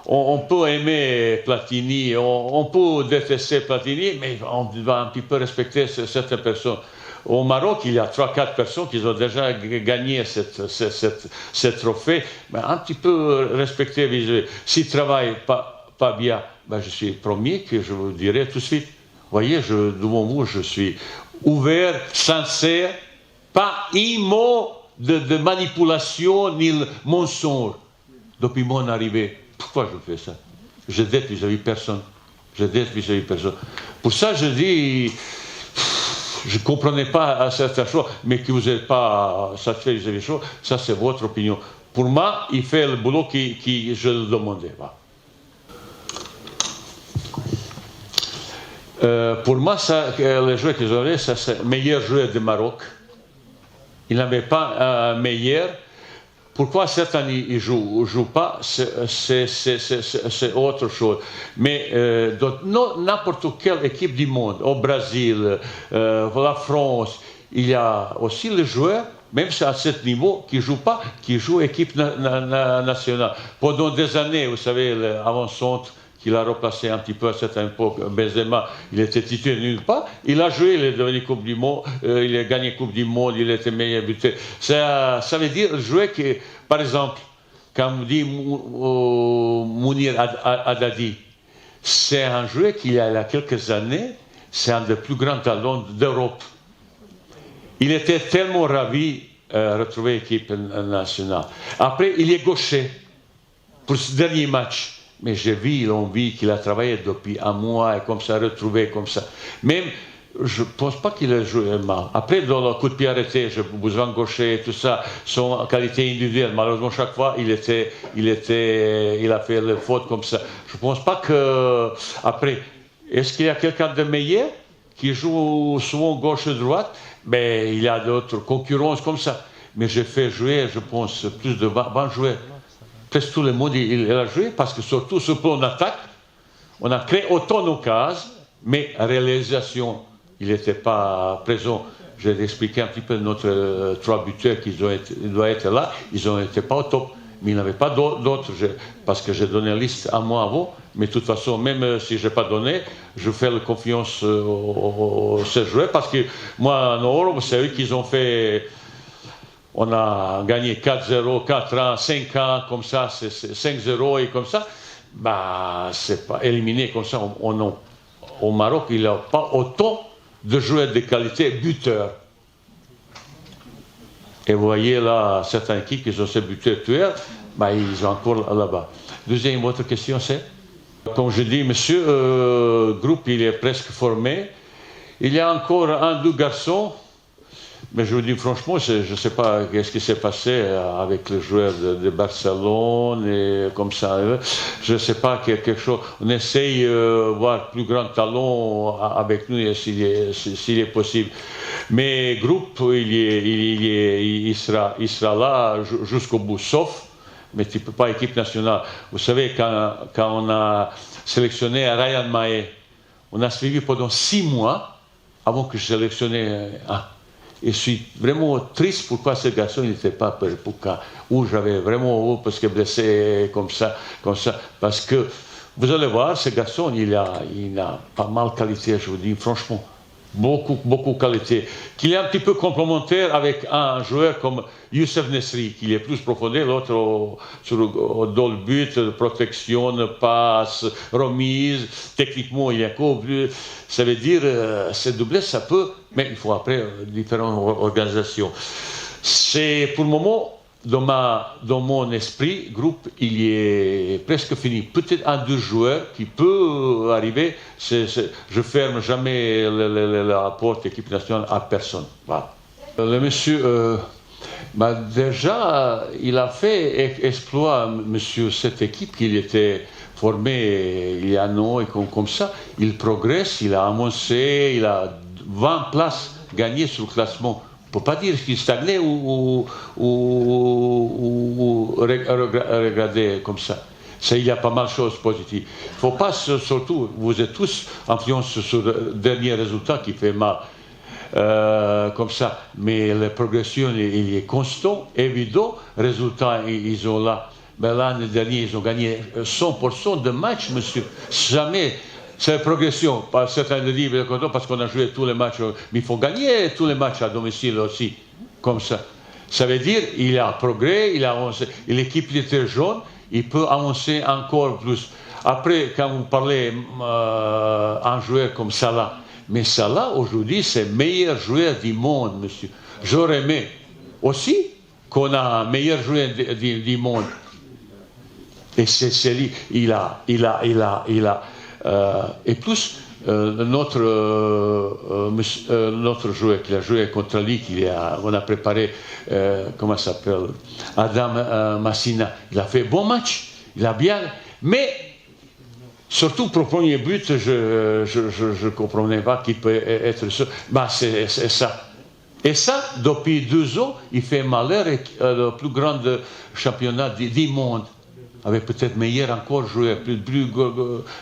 on peut aimer Platini, on peut détester Platini, mais on va un petit peu respecter certaines personnes. Au Maroc, il y a 3-4 personnes qui ont déjà gagné ce trophée. Mais un petit peu respecter vis-à-vis. S'ils ne travaillent pas bien, ben je suis premier que je vous dirai tout de suite. Vous voyez, devant vous, je suis ouvert, sincère, pas un mot de manipulation ni de mensonge. Depuis mon arrivée, pourquoi je fais ça? Je dette vis-à-vis personne. Pour ça, je dis... Je ne comprenais pas certaines choses, mais que vous n'êtes pas satisfait vis-à-vis des choses, ça c'est votre opinion. Pour moi, il fait le boulot qui je le demandais. Pour moi, le joueur qu'ils avaient, c'est le meilleur joueur du Maroc. Il n'avait pas un meilleur. Pourquoi certains ne jouent pas, c'est autre chose. Mais dans n'importe quelle équipe du monde, au Brésil, la France, il y a aussi les joueurs, même à ce niveau, qui ne jouent pas, qui jouent équipe nationale. Pendant des années, vous savez, avant-centre, qu'il a replacé un petit peu à cette époque, Benzema, il était titulaire nulle part. Il a joué, il est devenu Coupe du Monde, il a gagné Coupe du Monde, il était meilleur buteur. Ça veut dire jouer que, par exemple, comme dit Mounir Haddadi, c'est un joueur qui, il y a quelques années, c'est un des plus grands talents d'Europe. il était tellement ravi de retrouver l'équipe nationale. Après, il est gaucher pour ce dernier match. Mais j'ai vu l'envie qu'il a travaillé depuis un mois et comme ça, retrouvé comme ça. Même, je ne pense pas qu'il a joué mal. Après, dans le coup de pied arrêté, j'ai besoin de gaucher, tout ça, son qualité individuelle. Malheureusement, chaque fois, il a fait le faute comme ça. Je ne pense pas que... Après, est-ce qu'il y a quelqu'un de meilleur qui joue souvent gauche-droite? Mais il y a d'autres concurrences comme ça. Mais j'ai fait jouer, je pense, plus de 20 joueurs. Presque tout le monde il a joué parce que surtout sur le plan d'attaque, on a créé autant d'occasions, mais la réalisation, il n'était pas présent. Je vais expliquer un petit peu notre trois buteurs qui doivent être là. Ils n'étaient pas au top, mais il n'y en avait pas d'autres parce que j'ai donné la liste à moi avant. Mais de toute façon, même si je n'ai pas donné, je fais la confiance aux joueurs parce que moi, en Europe, c'est eux qui ont fait. On a gagné 4-0, 4-1, 5-1, comme ça, c'est 5-0 et comme ça. Bah, c'est pas éliminé comme ça. Au Maroc, il n'y a pas autant de joueurs de qualité buteurs. Et vous voyez là, certaines équipes qui ont ces buteurs tueurs, bah, ils sont encore là-bas. Deuxième, votre question, c'est? Comme je dis, monsieur, le groupe, il est presque formé. Il y a encore un, deux garçons. Mais je vous dis franchement, je ne sais pas qu'est-ce qui s'est passé avec les joueurs de Barcelone et comme ça. Je ne sais pas quelque chose. On essaye de voir plus grand talent avec nous s'il est possible. Mais groupe, il sera là jusqu'au bout, sauf, mais tu ne peux pas équipe nationale. Vous savez, quand on a sélectionné Ryan Mahé, on a suivi pendant 6 mois avant que je sélectionnais un. Et je suis vraiment triste pourquoi ce garçon n'était pas pour cas où j'avais vraiment parce que blessé comme ça. Parce que vous allez voir, ce garçon, il a pas mal de qualité, je vous dis franchement. Beaucoup de qualité. Qu'il est un petit peu complémentaire avec un joueur comme Youssef Nesri, qui est plus profondeur, l'autre dans le but, protection, passe, remise. Techniquement, il est encore plus. Ça veut dire, c'est doublé, ça peut, mais il faut après différentes organisations. C'est pour le moment, dans mon esprit, groupe, il est presque fini. Peut-être un, deux joueurs qui peut arriver. Je ferme jamais la porte équipe nationale à personne. Voilà. Le monsieur, déjà, il a fait exploit, monsieur, cette équipe qu'il était formé il y a un an et comme ça. Il progresse, il a avancé, il a 20 places gagnées sur le classement. On ne peut pas dire qu'il stagnait ou regarder comme ça. Il y a pas mal de choses positives. Il ne faut pas, surtout, vous êtes tous influencés sur le dernier résultat qui fait mal. Comme ça. Mais la progression, il est constant, évident. Résultat, ils ont là. Mais l'année dernière, ils ont gagné 100% de matchs, monsieur. Jamais. C'est la progression. Certains le disent parce qu'on a joué tous les matchs. Mais il faut gagner tous les matchs à domicile aussi. Comme ça. Ça veut dire qu'il y a progrès, il a avancé. Et l'équipe était jaune, il peut avancer encore plus. Après, quand vous parlez un joueur comme Salah, mais Salah, aujourd'hui, c'est le meilleur joueur du monde, monsieur. J'aurais aimé aussi qu'on a un meilleur joueur du monde. Et c'est lui, il a. Et plus, notre joueur qui a joué contre lui, on a préparé, comment ça s'appelle, Adam Massina. Il a fait un bon match, il a bien. Mais, surtout pour le premier but, je ne comprenais pas qu'il peut être ça. Bah, c'est ça. Et ça, depuis 2 ans, il fait malheur avec le plus grand championnat du monde. Avec peut-être meilleur encore joueur, plus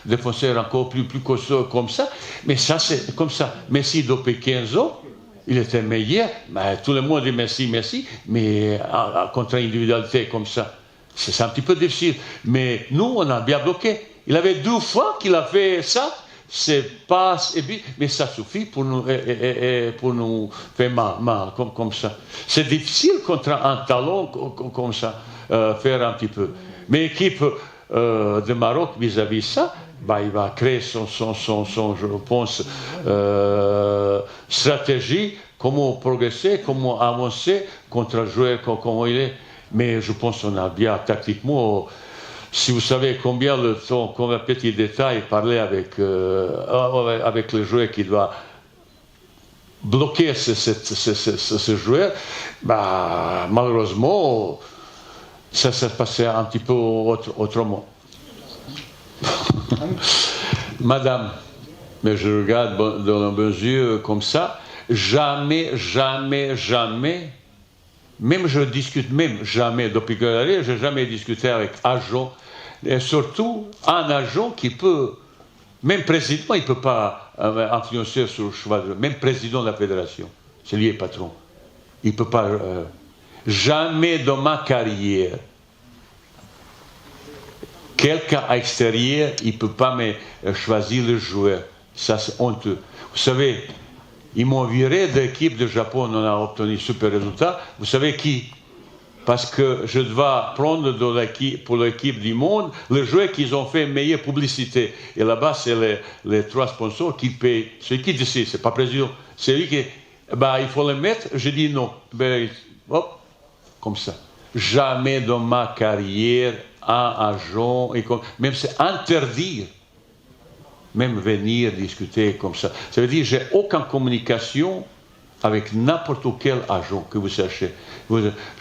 défenseur encore, plus costaud comme ça. Mais ça, c'est comme ça. Messi, depuis 15 ans, il était meilleur. Mais tout le monde dit Messi, mais contre individualité comme ça. C'est un petit peu difficile. Mais nous, on a bien bloqué. Il avait 2 fois qu'il a fait ça. C'est passe et but, mais ça suffit pour nous faire mal comme ça. C'est difficile contre un talent comme ça, faire un petit peu. Mais l'équipe de Maroc vis-à-vis ça, bah, il va créer son je pense, stratégie, comment progresser, comment avancer contre un joueur comme il est. Mais je pense qu'on a bien tactiquement, si vous savez combien le temps, combien de petits détails, parler avec le joueur qui doit bloquer ce joueur, bah, malheureusement, ça s'est passé un petit peu autrement. Madame, mais je regarde dans nos yeux comme ça, jamais, même je discute, jamais, depuis que je n'ai jamais discuté avec agent, et surtout un agent qui peut, même président, il ne peut pas influencer sur le choix, même président de la fédération, c'est lui le patron, il ne peut pas, jamais dans ma carrière, quelqu'un à l'extérieur, il ne peut pas me choisir le joueur. Ça, c'est honteux. Vous savez, ils m'ont viré de l'équipe de Japon, on a obtenu super résultat. Vous savez qui? Parce que je dois prendre pour l'équipe du monde le joueur qu'ils ont fait meilleure publicité. Et là-bas, c'est les 3 sponsors qui payent. C'est qui décide? C'est pas le président. C'est lui qui... Bah, il faut le mettre. Je dis non. Ben, hop, comme ça. Jamais dans ma carrière, un agent, même c'est interdire, même venir discuter comme ça. Ça veut dire que j'ai aucune communication avec n'importe quel agent que vous sachez.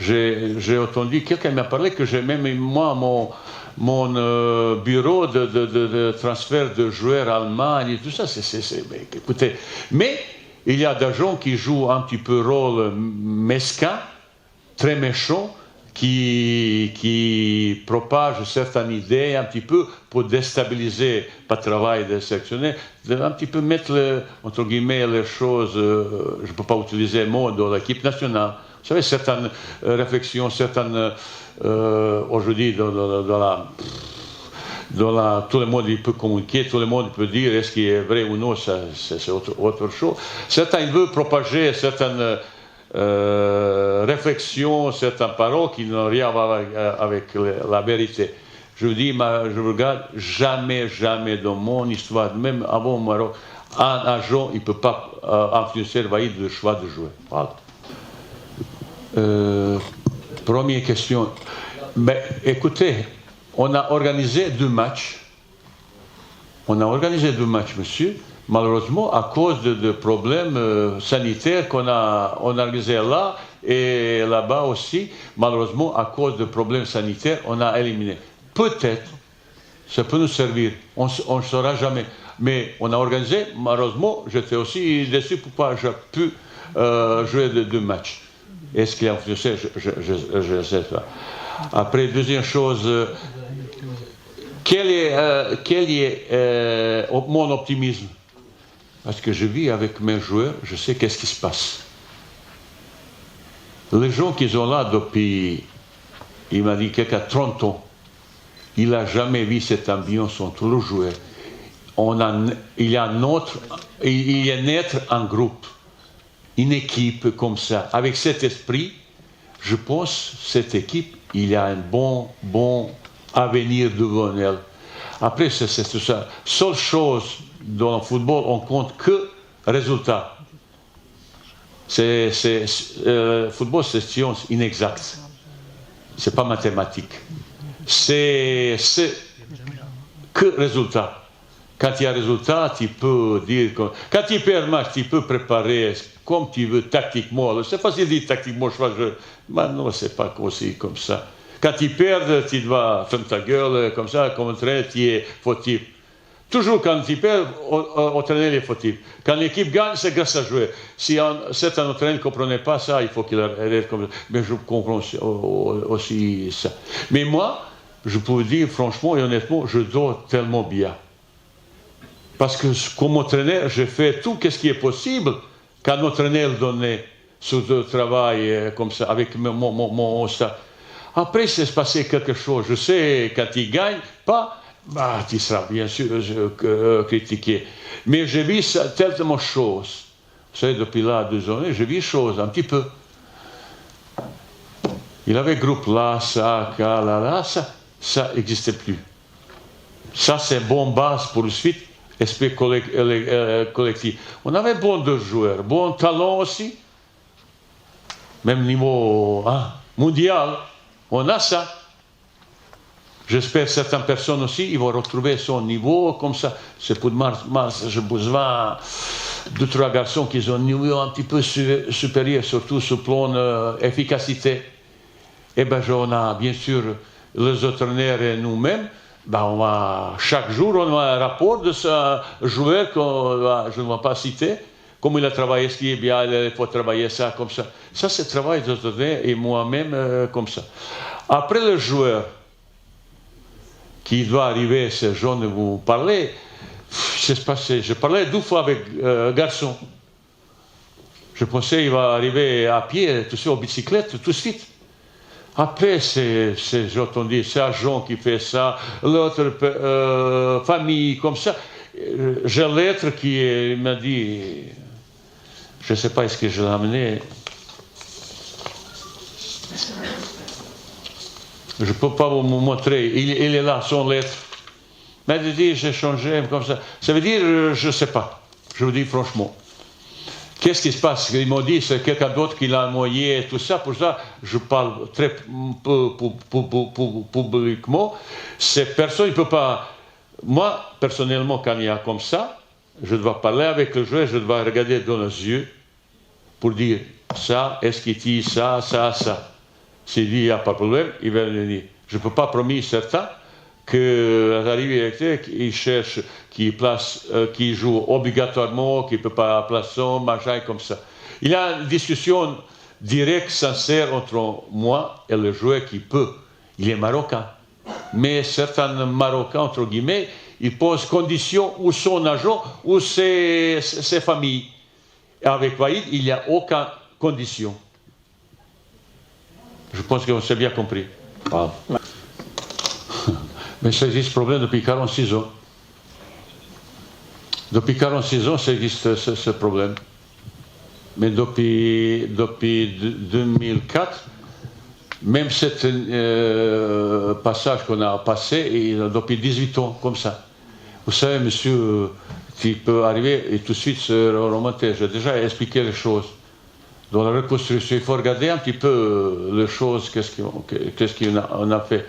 J'ai entendu, quelqu'un m'a parlé que j'ai même moi mon bureau de transfert de joueurs allemands et tout ça. Mais, écoutez, mais il y a des gens qui jouent un petit peu rôle mesquin, très méchant, qui propage certaines idées un petit peu pour déstabiliser, pas le travail des sélectionneurs, un petit peu mettre, entre guillemets, les choses, je ne peux pas utiliser le mot, dans l'équipe nationale. Vous savez, certaines réflexions, certaines, aujourd'hui, tout le monde il peut communiquer, tout le monde peut dire est-ce qu'il est vrai ou non, c'est autre chose. Certains veulent propager certaines réflexions, certaines paroles qui n'ont rien à voir avec la vérité. Je vous dis, je regarde, jamais dans mon histoire, même avant le Maroc, un agent, il ne peut pas influencer le choix de jouer. Voilà. Première question. Mais écoutez, on a organisé 2 matchs. Monsieur. Malheureusement, à cause de problèmes sanitaires qu'on a organisés là et là-bas aussi, malheureusement, à cause de problèmes sanitaires, on a éliminé. Peut-être, ça peut nous servir, on ne saura jamais. Mais on a organisé, malheureusement, j'étais aussi déçu pourquoi j'ai pu jouer 2 matchs. Est-ce qu'il a influencé? Je ne sais pas. Après, deuxième chose, quel est mon optimisme? Parce que je vis avec mes joueurs, je sais qu'est-ce qui se passe. Les gens qui sont là depuis, il m'a dit quelqu'un 30 ans, il n'a jamais vu cette ambiance entre les joueurs. Il y a naître un groupe, une équipe comme ça. Avec cet esprit, je pense cette équipe, il y a un bon avenir devant elle. Après, c'est tout ça. Seule chose dans le football, on compte que résultat. Le football, c'est science inexacte. C'est pas mathématique. C'est que résultat. Quand il y a résultat, tu peux dire... Quand tu perds le match, tu peux préparer comme tu veux, tactiquement. C'est facile de dire tactiquement, mais non, c'est pas aussi comme ça. Quand tu perds, tu dois fermer ta gueule, comme ça, comme entraîneur, tu es fautif. Toujours quand tu perds, entraîneur est fautif. Quand l'équipe gagne, c'est grâce à jouer. Si certains entraîneurs ne comprenaient pas ça, il faut qu'il arrête comme ça. Mais je comprends aussi ça. Mais moi, je peux vous dire franchement et honnêtement, je dors tellement bien. Parce que comme entraîneur, j'ai fait tout ce qui est possible qu'un entraîneur donnait sur le travail comme ça, avec mon ça. Après, c'est passé quelque chose. Je sais, quand il ne gagne pas, bah, tu seras bien sûr critiqué. Mais j'ai vu tellement de choses. Vous savez, depuis là, 2 années, j'ai vu des choses un petit peu. Il avait groupe là, ça n'existait plus. Ça, c'est bonne base pour le suite, esprit collectif. On avait bon de joueurs, bon talent aussi. Même niveau mondial, on a ça. J'espère que certaines personnes aussi, ils vont retrouver son niveau comme ça. C'est pour mars, j'ai besoin de 3 garçons qui ont un niveau un petit peu supérieur, surtout sur le plan efficacité. Et bien, on a bien sûr les entraîneurs et nous-mêmes. Ben, chaque jour, on a un rapport de ce joueur que je ne vais pas citer. Comme il a travaillé, ce qui est bien, il faut travailler ça comme ça. Ça, c'est le travail de entraîneurs et moi-même comme ça. Après le joueur qui doit arriver, ce genre de vous parler, c'est passé. Je parlais 2 fois avec garçon. Je pensais qu'il va arriver à pied, tout ça, en bicyclette, tout de suite. Après, j'ai entendu, c'est agent qui fait ça, l'autre famille, comme ça. J'ai l'être qui m'a dit, je ne sais pas est-ce que je l'ai amené. Je ne peux pas vous montrer, il est là, son lettre. Mais il dit, j'ai changé comme ça. Ça veut dire, je ne sais pas, je vous dis franchement. Qu'est-ce qui se passe? Ils m'ont dit, c'est quelqu'un d'autre qui l'a envoyé et tout ça. Pour ça, je parle très peu publiquement. Ces personnes, il ne peut pas... Moi, personnellement, quand il y a comme ça, je dois parler avec le joueur, je dois regarder dans les yeux pour dire, ça, est-ce qu'il dit ça, ça, ça. S'il dit, il n'y a pas de problème, il va le dire. Je ne peux pas promettre certains que l'arrivée électrique, il cherche qui joue obligatoirement, qui ne peut pas placer, machin, comme ça. Il y a une discussion directe, sincère entre moi et le joueur qui peut. Il est marocain. Mais certains Marocains, entre guillemets, ils posent conditions ou son agent ou ses familles. Et avec Waïd, il n'y a aucune condition. Je pense qu'on s'est bien compris. Voilà. Mais ça existe problème depuis 46 ans. Depuis 46 ans, ça existe ce problème. Mais depuis 2004, même ce passage qu'on a passé, depuis 18 ans, comme ça. Vous savez, monsieur, qui peut arriver et tout de suite se remonter. J'ai déjà expliqué les choses. Dans la reconstruction, il faut regarder un petit peu les choses, qu'est-ce qu'on a fait.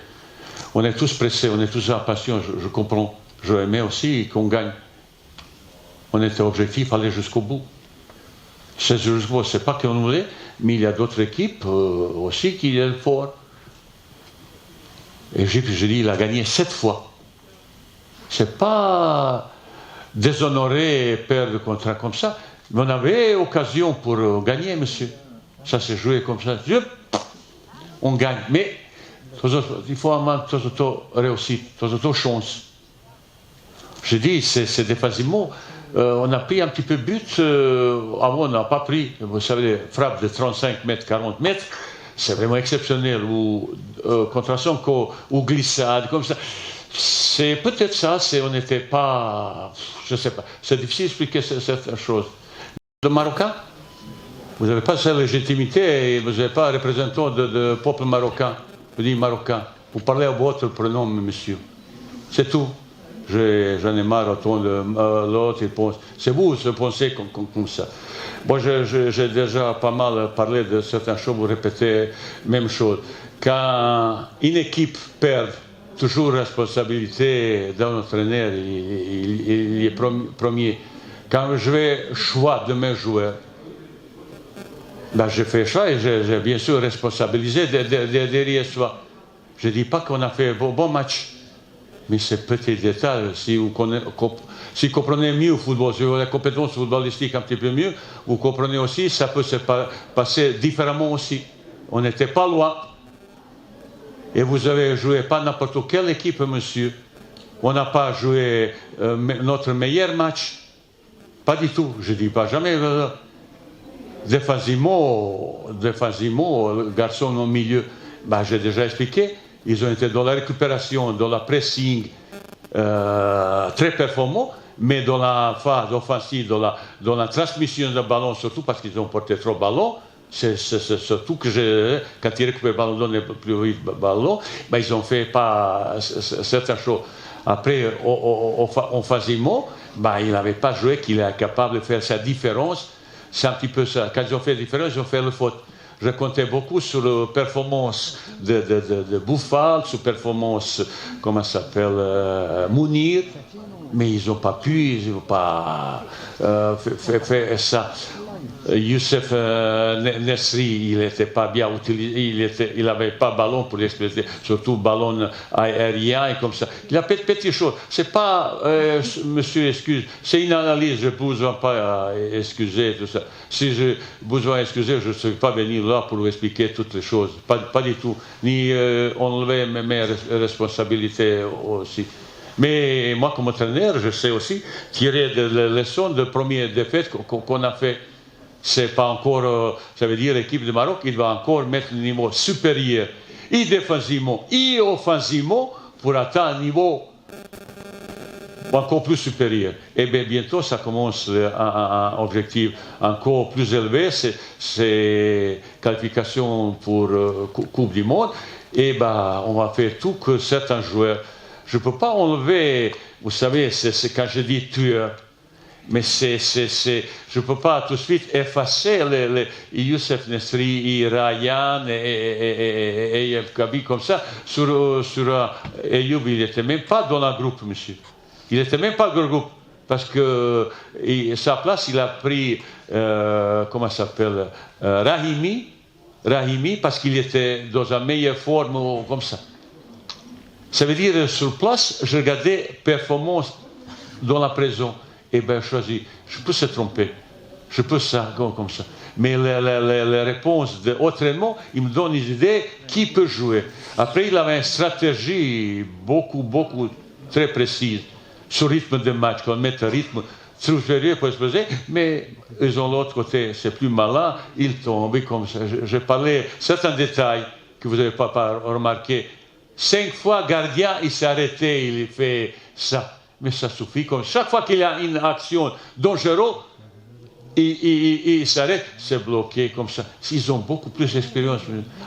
On est tous pressés, on est tous impatients, je comprends. J'aimais aussi qu'on gagne. On était objectif, aller jusqu'au bout. C'est pas qu'on voulait, mais il y a d'autres équipes aussi qui sont fortes. Égypte, je dis, il a gagné 7 fois. C'est pas déshonoré perdre contre un comme ça. Mais on avait occasion pour gagner, monsieur. Ça s'est joué comme ça. On gagne. Mais il faut avoir réussite, chance. Je dis, c'est des facilement. On a pris un petit peu but. Avant, on n'a pas pris. Vous savez, les frappes de 35 mètres, 40 mètres, c'est vraiment exceptionnel. Ou contraction ou glissade, comme ça. C'est peut-être ça. On n'était pas. Je ne sais pas. C'est difficile d'expliquer certaines choses. Le Marocain, vous n'avez pas cette légitimité et vous n'avez pas un représentant de peuple marocain. Je dis marocain. Vous parlez à votre prénom, monsieur. C'est tout. J'en ai marre d'entendre l'autre, il pense. C'est vous qui pensez comme ça. Moi, j'ai déjà pas mal parlé de certaines choses, vous répétez la même chose. Quand une équipe perd, toujours responsabilité d'un entraîneur, il est premier. Quand je fais choix de mes joueurs, ben je fais choix et j'ai bien sûr responsabilisé derrière soi. Je ne dis pas qu'on a fait un bon match, mais c'est petit détail. Si vous comprenez mieux le football, si vous avez la compétence footballistique un petit peu mieux, vous comprenez aussi ça peut se passer différemment aussi. On n'était pas loin. Et vous avez joué pas n'importe quelle équipe, monsieur. On n'a pas joué notre meilleur match. Pas du tout, je ne dis pas jamais. Défensivement, le garçon au milieu, ben, j'ai déjà expliqué, ils ont été dans la récupération, dans la pressing, très performants, mais dans la phase offensive, dans la transmission de ballon, surtout parce qu'ils ont porté trop de ballons, C'est surtout que quand ils récupèrent le ballon, donnent plus vite le ballon, ben, ils ont fait pas certaines choses. Après, en phasimo, ben, il n'avait pas joué qu'il est capable de faire sa différence. C'est un petit peu ça. Quand ils ont fait la différence, ils ont fait le faute. Je comptais beaucoup sur la performance de Bouffal, sur la performance, comment ça s'appelle, Mounir, mais ils n'ont pas pu, ils n'ont pas fait ça. Youssef Nesri, il n'était pas bien utilisé, il n'avait pas ballon pour l'exploiter, surtout ballon aérien et comme ça. Il y a petites choses. C'est pas, monsieur, excuse, c'est une analyse, je ne besoin pas excuser tout ça. Si j'ai besoin d'excuser, je ne suis pas venu là pour vous expliquer toutes les choses. Pas du tout. Ni enlever mes responsabilités aussi. Mais moi, comme entraîneur, je sais aussi tirer des leçons de première défaite qu'on a fait. C'est pas encore, ça veut dire l'équipe de Maroc, il va encore mettre un niveau supérieur, et défensivement, et offensivement, pour atteindre un niveau encore plus supérieur. Et bien bientôt, ça commence un objectif encore plus élevé, c'est qualification pour Coupe du Monde. Et ben, on va faire tout que certains joueurs, je ne peux pas enlever, vous savez, c'est quand je dis tueur. Mais je ne peux pas tout de suite effacer les Youssef Nesri, Ryan et Eyev Kabi comme ça. Sur Eyoub, il n'était même pas dans le groupe, monsieur. Il n'était même pas dans le groupe. Parce que sa place, il a pris, comment ça s'appelle, Rahimi, parce qu'il était dans une meilleure forme, comme ça. Ça veut dire, sur place, je regardais performance dans la prison. Eh bien, choisi. Je peux se tromper. Je peux ça, comme ça. Mais les réponses d'entraînement, il me donne une idée qui peut jouer. Après, il avait une stratégie beaucoup, très précise sur le rythme de match. Quand on met un rythme supérieur pour exploser, mais ils ont l'autre côté, c'est plus malin, ils tombent comme ça. Je parlais certains détails que vous n'avez pas remarqué. 5 fois, gardien, il s'est arrêté, il fait ça. Mais ça suffit. Comme chaque fois qu'il y a une action dangereuse, il s'arrête, c'est bloqué comme ça. Ils ont beaucoup plus d'expérience.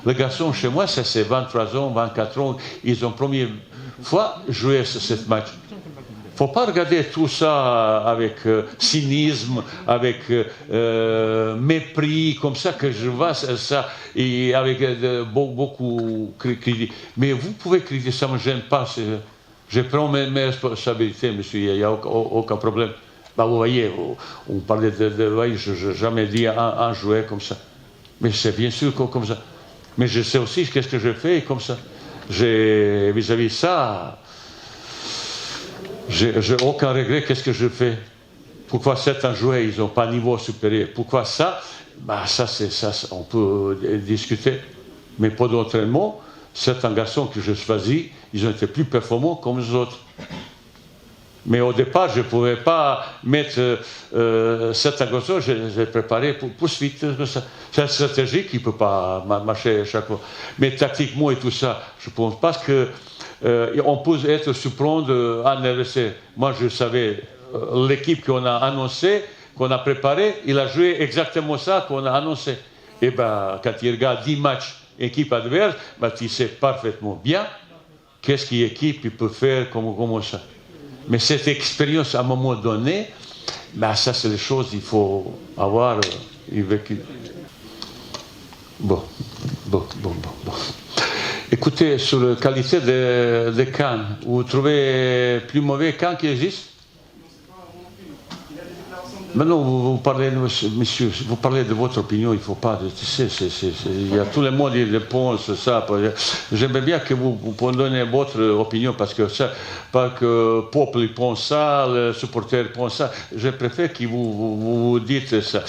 Les garçons chez moi, ça c'est 23 ans, 24 ans. Ils ont première fois joué ce match. Il ne faut pas regarder tout ça avec cynisme, avec mépris, comme ça que je vois ça, et avec beaucoup de crédit. Mais vous pouvez critiquer, ça ne me gêne pas. Je prends mes responsabilités, monsieur, il n'y a aucun problème. Bah, vous voyez, on parlait je n'ai jamais dit un joueur comme ça. Mais c'est bien sûr comme ça. Mais je sais aussi qu'est-ce que je fais comme ça. Vis-à-vis de ça, j'ai aucun regret qu'est-ce que je fais. Pourquoi certains joueurs, ils n'ont pas un niveau supérieur? Pourquoi ça? Bah, ça, on peut discuter. Mais pour d'entraînement, certains garçons que je choisis, ils ont été plus performants comme les autres. Mais au départ, je ne pouvais pas mettre certains garçons, je les préparais pour suite. C'est une stratégie qui ne peut pas marcher chaque fois. Mais tactiquement et tout ça, je ne pense pas qu'on peut être surprendre un adversaire. Moi, je savais, l'équipe qu'on a annoncée, qu'on a préparée, il a joué exactement ça qu'on a annoncé. Et bien, quand il regarde 10 matchs, équipe adverse, ben, tu sais parfaitement bien qu'est-ce qu'une équipe peut faire comme ça. Mais cette expérience, à un moment donné, ben, ça, c'est les choses qu'il faut avoir vécu. Bon. Écoutez, sur la qualité des cannes, vous trouvez plus mauvais cannes qui existent? Maintenant, vous parlez, monsieur, vous parlez de votre opinion, il ne faut pas, tu sais, il y a tout le monde qui pense ça. J'aimerais bien que vous donniez votre opinion, parce que ça, pas que le peuple pense ça, le supporter pense ça. Je préfère que vous dites ça.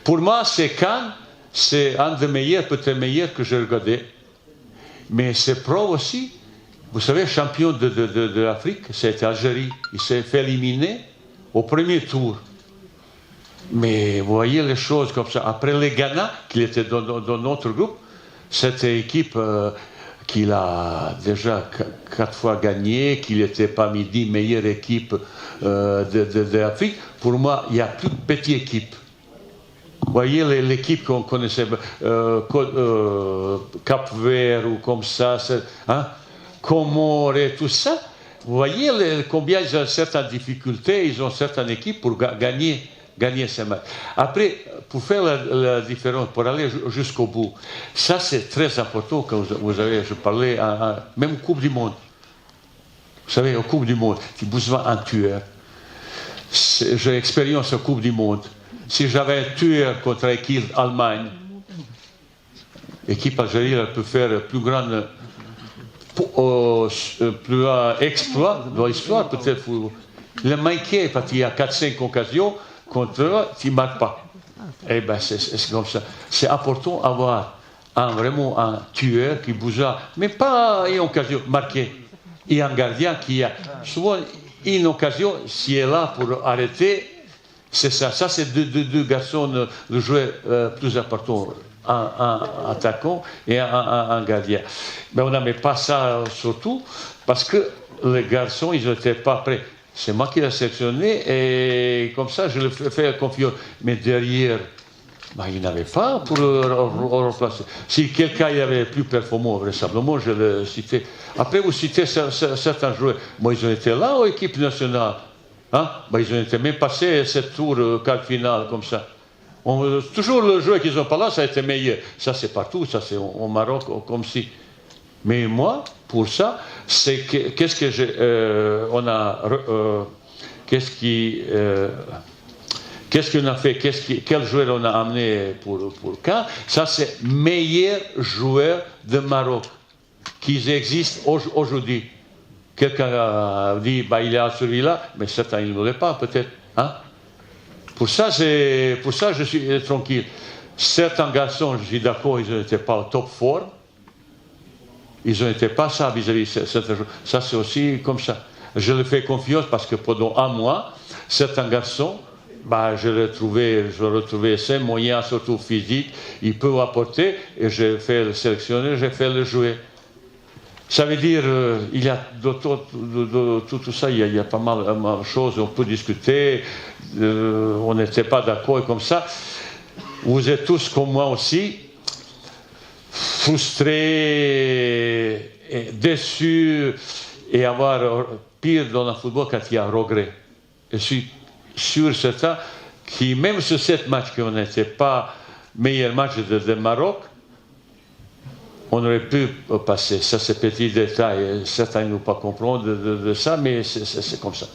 Pour moi, ces Cannes, c'est un des meilleurs, peut-être meilleur que j'ai regardé. Mais c'est pro aussi. Vous savez, champion de l'Afrique, c'était Algérie. Il s'est fait éliminer au premier tour. Mais vous voyez les choses comme ça. Après les Ghana, qui était dans notre groupe, cette équipe qu'il a déjà 4 fois gagné, qu'il était parmi 10 meilleures équipes d'Afrique. Pour moi, il n'y a plus de petites équipes. Vous voyez l'équipe qu'on connaissait, Cap-Vert ou comme ça, hein, Comores et tout ça. Vous voyez combien ils ont certaines difficultés, ils ont certaines équipes pour gagner ces matchs. Après, pour faire la différence, pour aller jusqu'au bout, ça c'est très important quand vous avez, je parlais, même au Coupe du Monde. Vous savez, au Coupe du Monde, tu as besoin d'un tueur. J'ai l'expérience au Coupe du Monde. Si j'avais un tueur contre l'équipe Allemagne, l'équipe algérienne peut faire plus grand exploit dans l'histoire, peut-être. Il a manqué parce qu'il y a 4-5 occasions. Contre eux, tu ne marques pas. Eh bien, c'est comme ça. C'est important d'avoir vraiment un tueur qui bouge, mais pas une occasion marquée. Il y a un gardien qui a souvent une occasion, s'il est là pour arrêter, c'est ça. Ça, c'est deux garçons, le joueur plus important, un attaquant et un gardien. Mais on n'aimait pas ça surtout parce que les garçons, ils n'étaient pas prêts. C'est moi qui l'ai sélectionné et comme ça, je le fais confiance. Mais derrière, il n'avait pas pour le remplacer. Si quelqu'un avait plus performant, vraisemblablement, je le citais. Après, vous citez certains joueurs. Moi, ils ont été là aux équipes nationales. Hein? Ils ont été même passés cette tour quart finale comme ça. Toujours le joueur qu'ils n'ont pas là, ça a été meilleur. Ça, c'est partout. Ça, c'est au Maroc, comme si. Mais moi, pour ça, c'est qu'est-ce que on a, qu'est-ce qu'on a fait, quel joueur on a amené pour Cannes. Ça, c'est meilleur joueur de Maroc qui existe aujourd'hui. Quelqu'un a dit, il est à celui-là, mais certains il ne l'est pas, peut-être. Hein? Pour ça, je suis tranquille. Certains garçons, je suis d'accord, ils n'étaient pas au top forme. Ils n'étaient pas ça vis-à-vis de certains joueurs. Ça, c'est aussi comme ça. Je le fais confiance parce que pendant un mois, certains garçons, je retrouvais ces moyens, surtout physiques, ils peuvent apporter, et je fais le sélectionner, je fais le jouer. Ça veut dire, il y a tout ça, il y a pas mal de choses, on peut discuter, on n'était pas d'accord et comme ça. Vous êtes tous comme moi aussi, frustrés, et déçus, et avoir pire dans le football quand il y a un regret. Je suis sûr, certain, que même sur 7 matchs qu'on n'était pas meilleur match de Maroc, on aurait pu passer. Ça, c'est petit détail. Certains ne vont pas comprendre de ça, mais c'est comme ça.